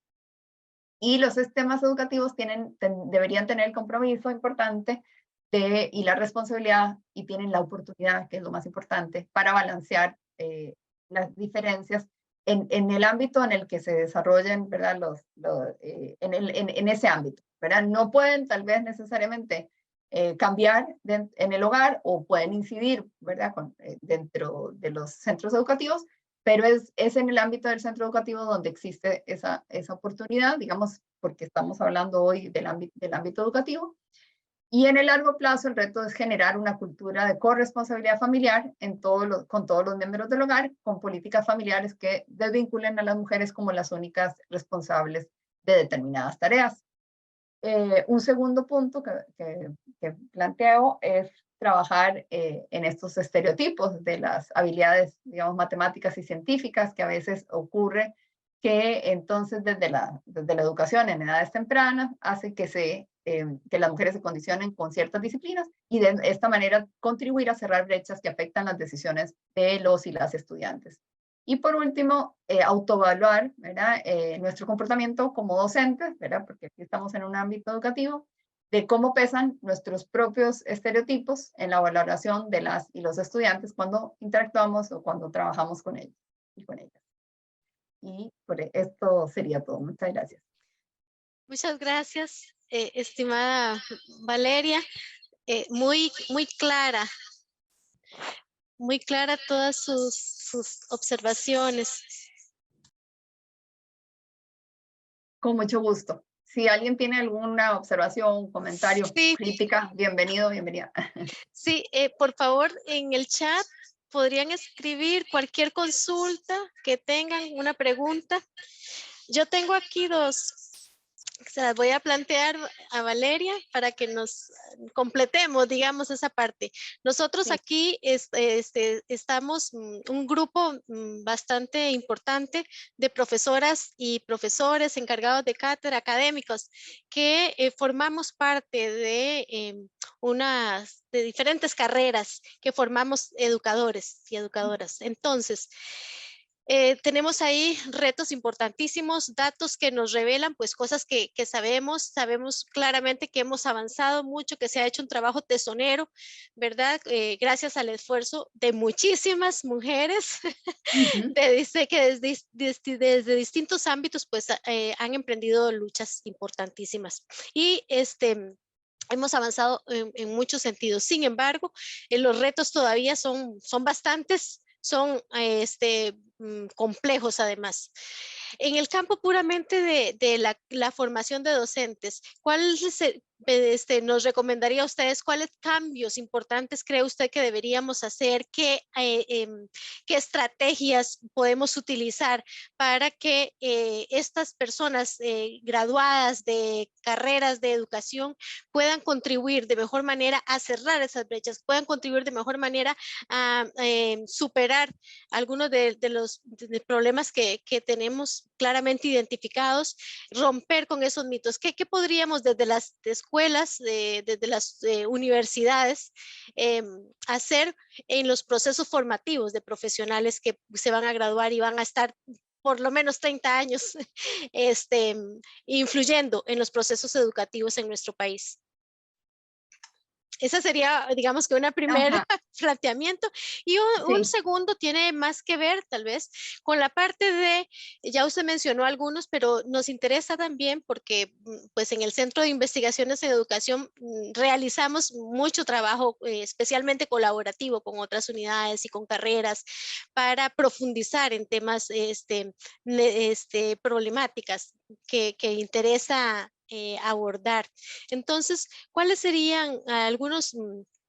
Y los sistemas educativos deberían tener el compromiso importante y la responsabilidad, y tienen la oportunidad, que es lo más importante, para balancear las diferencias en el ámbito en el que se desarrollen, ¿verdad? En ese ámbito, ¿verdad? No pueden tal vez necesariamente cambiar en el hogar, o pueden incidir, ¿verdad? Dentro de los centros educativos, pero es en el ámbito del centro educativo donde existe esa oportunidad, digamos, porque estamos hablando hoy del ámbito educativo. Y en el largo plazo, el reto es generar una cultura de corresponsabilidad familiar con todos los miembros del hogar, con políticas familiares que desvinculen a las mujeres como las únicas responsables de determinadas tareas. Un segundo punto que planteo es trabajar en estos estereotipos de las habilidades, digamos, matemáticas y científicas, que a veces ocurre que entonces desde la educación en edades tempranas hace que las mujeres se condicionen con ciertas disciplinas, y de esta manera contribuir a cerrar brechas que afectan las decisiones de los y las estudiantes. Y por último, autoevaluar, ¿verdad? Nuestro comportamiento como docentes, ¿verdad? Porque aquí estamos en un ámbito educativo, de cómo pesan nuestros propios estereotipos en la valoración de las y los estudiantes cuando interactuamos o cuando trabajamos con ellos y con ellas. Y por esto sería todo. Muchas gracias. Muchas gracias, estimada Valeria. Muy clara todas sus observaciones. Con mucho gusto. Si alguien tiene alguna observación, comentario, crítica, bienvenido, bienvenida. Sí, por favor, en el chat podrían escribir cualquier consulta que tengan, una pregunta. Yo tengo aquí dos. Se las voy a plantear a Valeria para que nos completemos, digamos, esa parte. Nosotros aquí estamos un grupo bastante importante de profesoras y profesores encargados de cátedra, académicos, que formamos parte de de diferentes carreras, que formamos educadores y educadoras. Entonces, tenemos ahí retos importantísimos, datos que nos revelan pues cosas que sabemos claramente que hemos avanzado mucho, que se ha hecho un trabajo tesonero, ¿verdad? Gracias al esfuerzo de muchísimas mujeres que desde distintos ámbitos pues han emprendido luchas importantísimas. Y hemos avanzado en muchos sentidos. Sin embargo, los retos todavía son bastantes, son complejos además. En el campo puramente de la formación de docentes, ¿cuál nos recomendaría a ustedes? ¿Cuáles cambios importantes cree usted que deberíamos hacer? ¿Qué estrategias podemos utilizar para que estas personas graduadas de carreras de educación puedan contribuir de mejor manera a cerrar esas brechas, puedan contribuir de mejor manera a superar algunos de los problemas que tenemos claramente identificados, romper con esos mitos. ¿Qué podríamos desde las escuelas, desde las universidades, hacer en los procesos formativos de profesionales que se van a graduar y van a estar por lo menos 30 años influyendo en los procesos educativos en nuestro país? Esa sería, digamos que una primera planteamiento. Y un segundo tiene más que ver, tal vez, con la parte de, ya usted mencionó algunos, pero nos interesa también porque, pues, en el Centro de Investigaciones en Educación realizamos mucho trabajo, especialmente colaborativo con otras unidades y con carreras para profundizar en temas, problemáticas que interesa abordar. Entonces, ¿cuáles serían algunos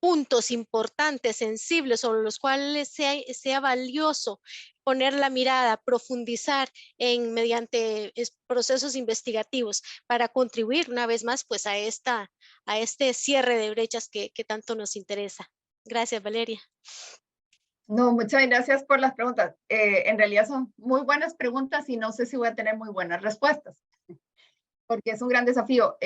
puntos importantes, sensibles, sobre los cuales sea valioso poner la mirada, profundizar mediante procesos investigativos para contribuir una vez más, pues, a este cierre de brechas que tanto nos interesa? Gracias, Valeria. No, muchas gracias por las preguntas. En realidad son muy buenas preguntas y no sé si voy a tener muy buenas respuestas, porque es un gran desafío.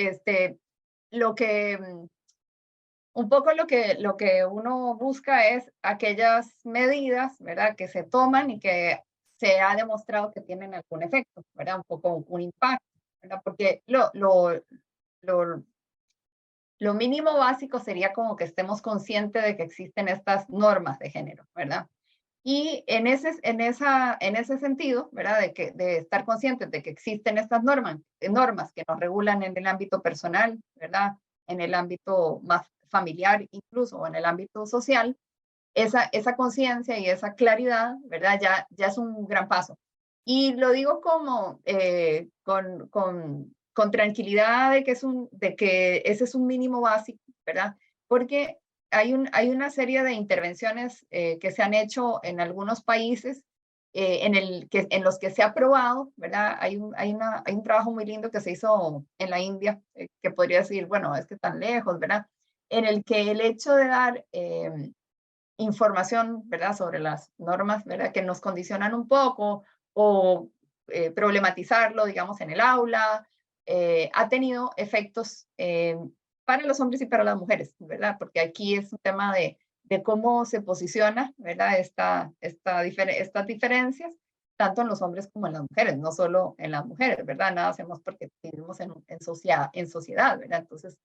Un poco lo que uno busca es aquellas medidas, ¿verdad?, que se toman y que se ha demostrado que tienen algún efecto, ¿verdad?, un poco un impacto, ¿verdad? Porque lo mínimo básico sería como que estemos conscientes de que existen estas normas de género, ¿verdad? Y en ese sentido, ¿verdad?, de estar conscientes de que existen estas normas que nos regulan en el ámbito personal, ¿verdad?, en el ámbito más familiar, incluso, o en el ámbito social, esa conciencia y esa claridad, ¿verdad?, ya es un gran paso. Y lo digo como con tranquilidad de que ese es un mínimo básico, ¿verdad? Porque hay una serie de intervenciones que se han hecho en algunos países en los que se ha probado, ¿verdad? Hay un trabajo muy lindo que se hizo en la India, que podría decir, bueno, es que tan lejos, ¿verdad? En el que el hecho de dar información, ¿verdad?, sobre las normas, ¿verdad?, que nos condicionan un poco, o problematizarlo, digamos, en el aula, ha tenido efectos para los hombres y para las mujeres, ¿verdad? Porque aquí es un tema de cómo se posiciona, ¿verdad?, estas diferencias, tanto en los hombres como en las mujeres, no solo en las mujeres, ¿verdad? Nada hacemos porque vivimos en sociedad, ¿verdad? Entonces,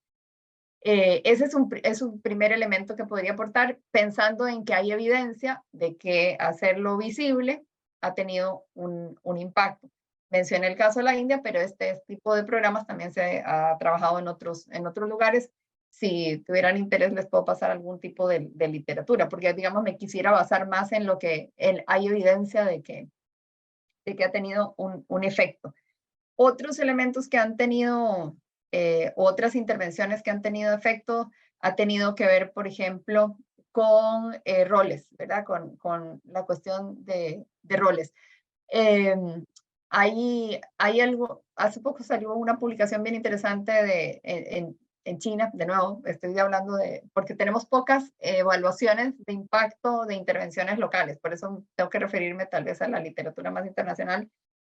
ese es un primer elemento que podría aportar, pensando en que hay evidencia de que hacerlo visible ha tenido un impacto. Mencioné el caso de la India, pero este tipo de programas también se ha trabajado en otros lugares. Si tuvieran interés, les puedo pasar algún tipo de literatura, porque, digamos, me quisiera basar más en lo que hay evidencia de que ha tenido un efecto. Otros elementos que han tenido, otras intervenciones que han tenido efecto, ha tenido que ver, por ejemplo, con roles, ¿verdad? Con la cuestión de roles. Hay algo, hace poco salió una publicación bien interesante en China, de nuevo, estoy hablando porque tenemos pocas evaluaciones de impacto de intervenciones locales, por eso tengo que referirme tal vez a la literatura más internacional,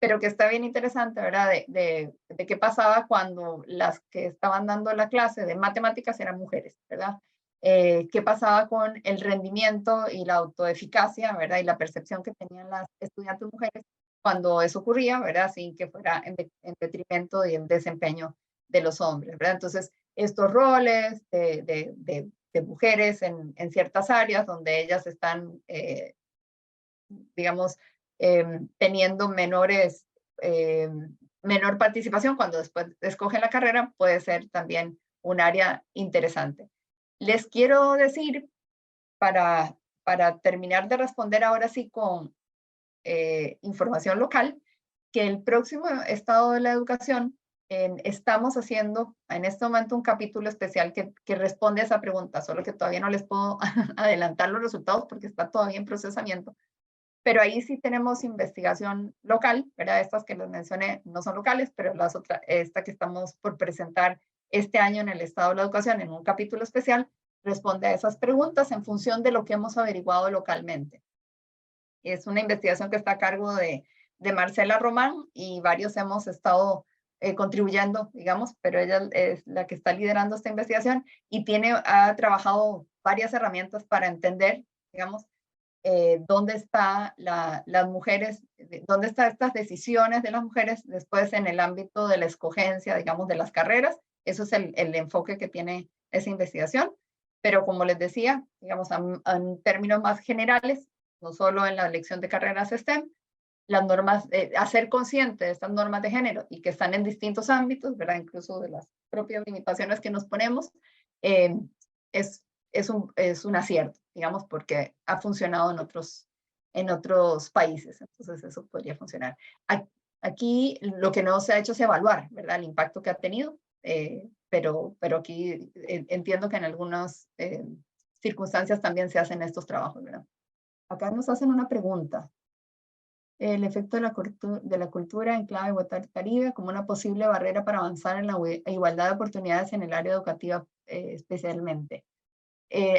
pero que está bien interesante, ¿verdad? De qué pasaba cuando las que estaban dando la clase de matemáticas eran mujeres, ¿verdad? Qué pasaba con el rendimiento y la autoeficacia, ¿verdad? Y la percepción que tenían las estudiantes mujeres cuando eso ocurría, ¿verdad? Sin que fuera en detrimento del desempeño de los hombres, ¿verdad? Entonces, estos roles de mujeres en ciertas áreas donde ellas están, digamos, teniendo menor participación cuando después escogen la carrera, puede ser también un área interesante. Les quiero decir, para terminar de responder ahora sí con información local, que el próximo Estado de la Educación estamos haciendo en este momento un capítulo especial que responde a esa pregunta, solo que todavía no les puedo adelantar los resultados porque está todavía en procesamiento. Pero ahí sí tenemos investigación local, ¿verdad? Estas que les mencioné no son locales, pero esta que estamos por presentar este año en el Estado de la Educación, en un capítulo especial, responde a esas preguntas en función de lo que hemos averiguado localmente. Es una investigación que está a cargo de Marcela Román y varios hemos estado contribuyendo, digamos, pero ella es la que está liderando esta investigación y ha trabajado varias herramientas para entender, digamos, dónde están las mujeres, dónde están estas decisiones de las mujeres después en el ámbito de la escogencia, digamos, de las carreras. Eso es el enfoque que tiene esa investigación. Pero como les decía, digamos, en términos más generales, no solo en la elección de carreras STEM, las normas, hacer consciente de estas normas de género y que están en distintos ámbitos, ¿verdad? Incluso de las propias limitaciones que nos ponemos, es un acierto, digamos, porque ha funcionado en otros países. Entonces eso podría funcionar. Aquí lo que no se ha hecho es evaluar, ¿verdad? El impacto que ha tenido, pero aquí entiendo que en algunas circunstancias también se hacen estos trabajos, ¿verdad? Acá nos hacen una pregunta. El efecto de la cultura en clave Caribe como una posible barrera para avanzar en la igualdad de oportunidades en el área educativa especialmente.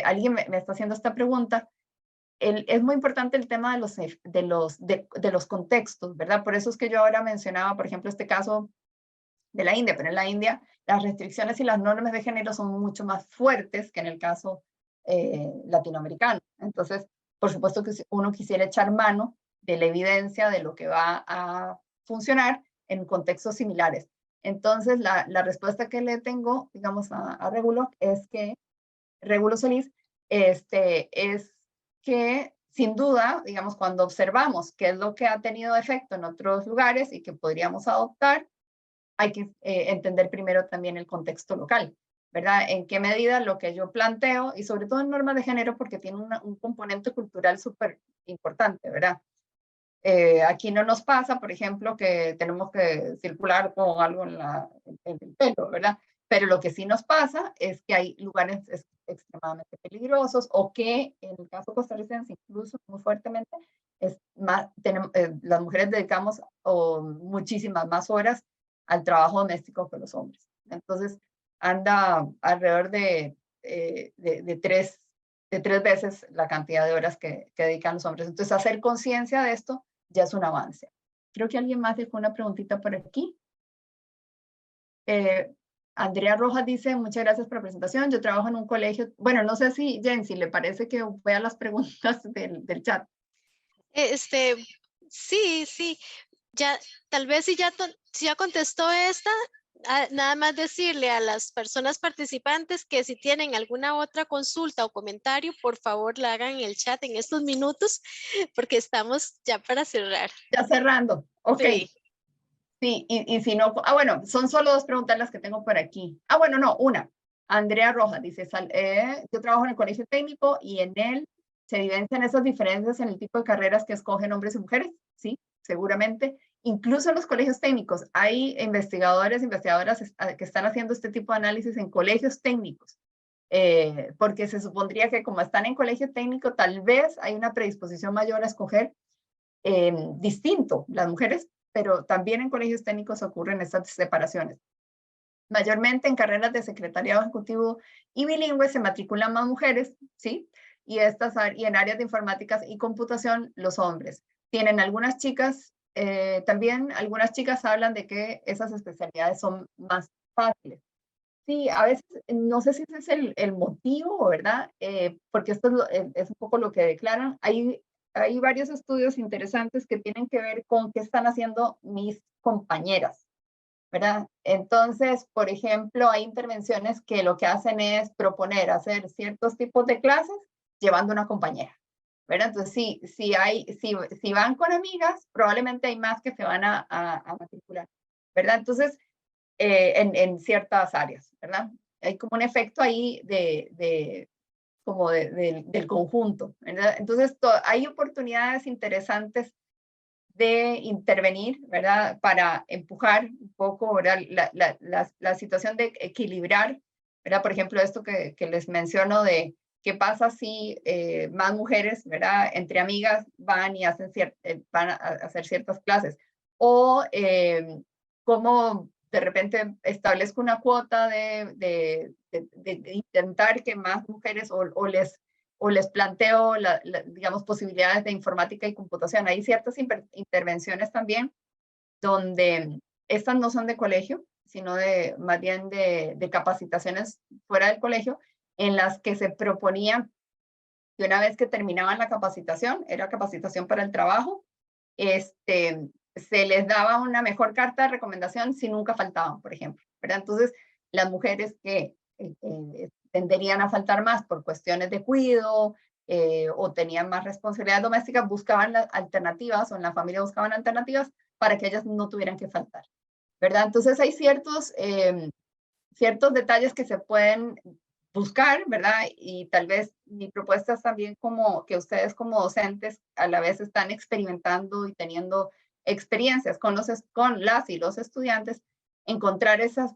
Alguien me está haciendo esta pregunta. Es muy importante el tema de los contextos, ¿verdad? Por eso es que yo ahora mencionaba, por ejemplo, este caso de la India, pero en la India las restricciones y las normas de género son mucho más fuertes que en el caso latinoamericano. Entonces, por supuesto que uno quisiera echar mano de la evidencia de lo que va a funcionar en contextos similares. Entonces, la respuesta que le tengo, digamos, a Regulo es que, Regulo Solís, es que sin duda, digamos, cuando observamos qué es lo que ha tenido efecto en otros lugares y que podríamos adoptar, hay que entender primero también el contexto local, ¿verdad? En qué medida lo que yo planteo, y sobre todo en normas de género, porque tiene un componente cultural súper importante, ¿verdad? Aquí no nos pasa, por ejemplo, que tenemos que circular con algo en el pelo, ¿verdad? Pero lo que sí nos pasa es que hay lugares extremadamente peligrosos o que en el caso costarricense incluso muy fuertemente las mujeres dedicamos muchísimas más horas al trabajo doméstico que los hombres. Entonces anda alrededor de tres veces la cantidad de horas que dedican los hombres. Entonces hacer conciencia de esto ya es un avance. Creo que alguien más dejó una preguntita por aquí. Andrea Rojas dice, muchas gracias por la presentación. Yo trabajo en un colegio. Bueno, no sé si, Jen, si le parece que vea las preguntas del chat. Sí. Ya, tal vez si ya contestó esta, nada más decirle a las personas participantes que si tienen alguna otra consulta o comentario, por favor la hagan en el chat en estos minutos, porque estamos ya para cerrar. Ya cerrando. Ok. Sí. Sí, y si no, bueno, son solo dos preguntas las que tengo por aquí. Bueno, no, una. Andrea Rojas dice, yo trabajo en el colegio técnico y en él se evidencian esas diferencias en el tipo de carreras que escogen hombres y mujeres. Sí, seguramente. Incluso en los colegios técnicos hay investigadoras que están haciendo este tipo de análisis en colegios técnicos. Porque se supondría que como están en colegio técnico, tal vez hay una predisposición mayor a escoger distinto las mujeres, pero también en colegios técnicos ocurren estas separaciones. Mayormente en carreras de secretariado ejecutivo y bilingüe se matriculan más mujeres, ¿sí? Y en áreas de informática y computación, los hombres. Tienen algunas chicas, también algunas chicas hablan de que esas especialidades son más fáciles. Sí, a veces, no sé si ese es el motivo, ¿verdad? Porque esto es un poco lo que declaran. Hay varios estudios interesantes que tienen que ver con qué están haciendo mis compañeras, ¿verdad? Entonces, por ejemplo, hay intervenciones que lo que hacen es proponer hacer ciertos tipos de clases llevando una compañera, ¿verdad? Entonces, si van con amigas, probablemente hay más que se van a matricular, ¿verdad? Entonces, en ciertas áreas, ¿verdad? Hay como un efecto ahí del conjunto, ¿verdad? Entonces, hay oportunidades interesantes de intervenir, ¿verdad? Para empujar un poco, ¿verdad? La situación de equilibrar, ¿verdad? Por ejemplo, esto que les menciono de qué pasa si más mujeres, ¿verdad? Entre amigas van y van a hacer ciertas clases. O cómo de repente establezco una cuota de intentar que más mujeres o les o les planteo, digamos, posibilidades de informática y computación. Hay ciertas intervenciones también donde estas no son de colegio, sino más bien de capacitaciones fuera del colegio, en las que se proponía que una vez que terminaban la capacitación, era capacitación para el trabajo, se les daba una mejor carta de recomendación si nunca faltaban, por ejemplo, ¿verdad? Entonces, las mujeres que tenderían a faltar más por cuestiones de cuidado o tenían más responsabilidad doméstica, buscaban las alternativas, o en la familia buscaban alternativas para que ellas no tuvieran que faltar, ¿verdad? Entonces, hay ciertos detalles que se pueden buscar, ¿verdad? Y tal vez mi propuesta es también como que ustedes como docentes a la vez están experimentando y teniendo experiencias con las y los estudiantes, encontrar esas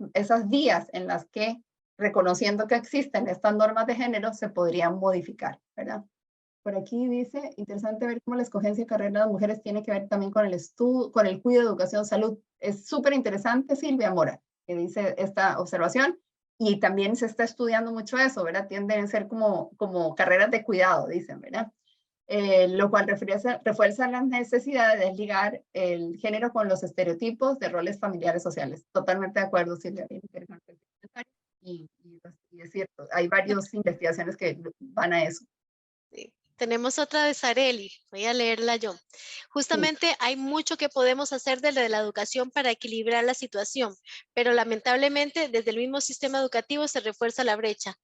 vías en las que, reconociendo que existen estas normas de género, se podrían modificar, ¿verdad? Por aquí dice, interesante ver cómo la escogencia de carrera de las mujeres tiene que ver también con el estudio, con el cuidado, educación, salud. Es súper interesante, Silvia Mora, que dice esta observación. Y también se está estudiando mucho eso, ¿verdad? Tienden a ser como carreras de cuidado, dicen, ¿verdad? Lo cual refuerza la necesidad de desligar el género con los estereotipos de roles familiares sociales. Totalmente de acuerdo, Silvia. Y es cierto, hay varias investigaciones que van a eso. Tenemos otra de Sareli, voy a leerla yo. Justamente hay mucho que podemos hacer desde la educación para equilibrar la situación, pero lamentablemente desde el mismo sistema educativo se refuerza la brecha.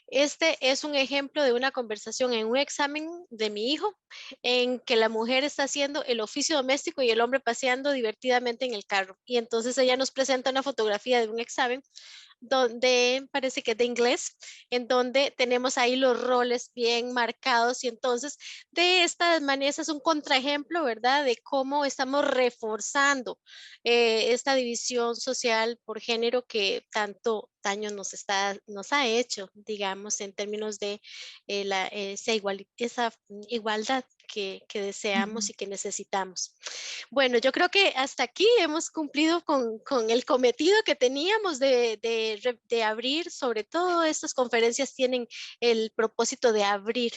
Este es un ejemplo de una conversación en un examen de mi hijo, en que la mujer está haciendo el oficio doméstico y el hombre paseando divertidamente en el carro. Y entonces ella nos presenta una fotografía de un examen donde parece que es de inglés, en donde tenemos ahí los roles bien marcados y entonces de esta manera es un contraejemplo, ¿verdad? De cómo estamos reforzando esta división social por género que tanto daño nos ha hecho, digamos, en términos de esa igualdad que deseamos y que necesitamos. Bueno, yo creo que hasta aquí hemos cumplido con el cometido que teníamos de abrir, sobre todo estas conferencias tienen el propósito de abrir,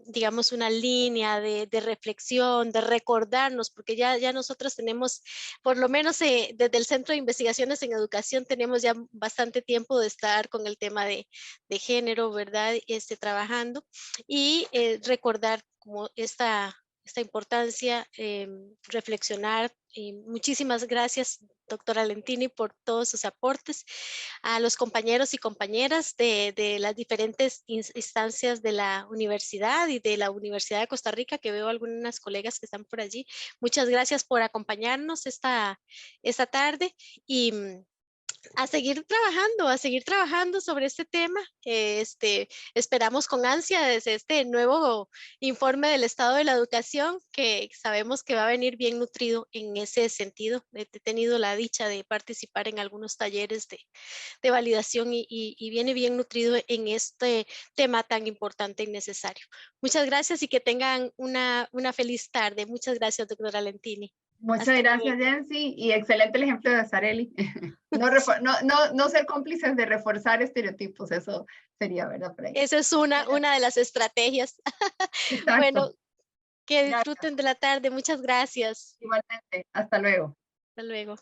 digamos, una línea de reflexión, de recordarnos, porque ya nosotros tenemos, por lo menos desde el Centro de Investigaciones en Educación, tenemos ya bastante tiempo de estar con el tema de género, ¿verdad? Trabajando y recordar como esta importancia, reflexionar. Y muchísimas gracias, doctora Lentini, por todos sus aportes. A los compañeros y compañeras de las diferentes instancias de la universidad y de la Universidad de Costa Rica, que veo algunas colegas que están por allí. Muchas gracias por acompañarnos esta tarde y a seguir trabajando sobre este tema. Esperamos con ansia desde este nuevo informe del estado de la educación, que sabemos que va a venir bien nutrido en ese sentido. He tenido la dicha de participar en algunos talleres de validación y viene bien nutrido en este tema tan importante y necesario. Muchas gracias y que tengan una feliz tarde. Muchas gracias, doctora Lentini. Muchas Hasta gracias, luego. Jensi, y excelente el ejemplo de Sareli. No ser cómplices de reforzar estereotipos, eso sería, ¿verdad? Esa es una de las estrategias. Exacto. Bueno, que Gracias. disfruten de la tarde. Muchas gracias. Igualmente, hasta luego. Hasta luego.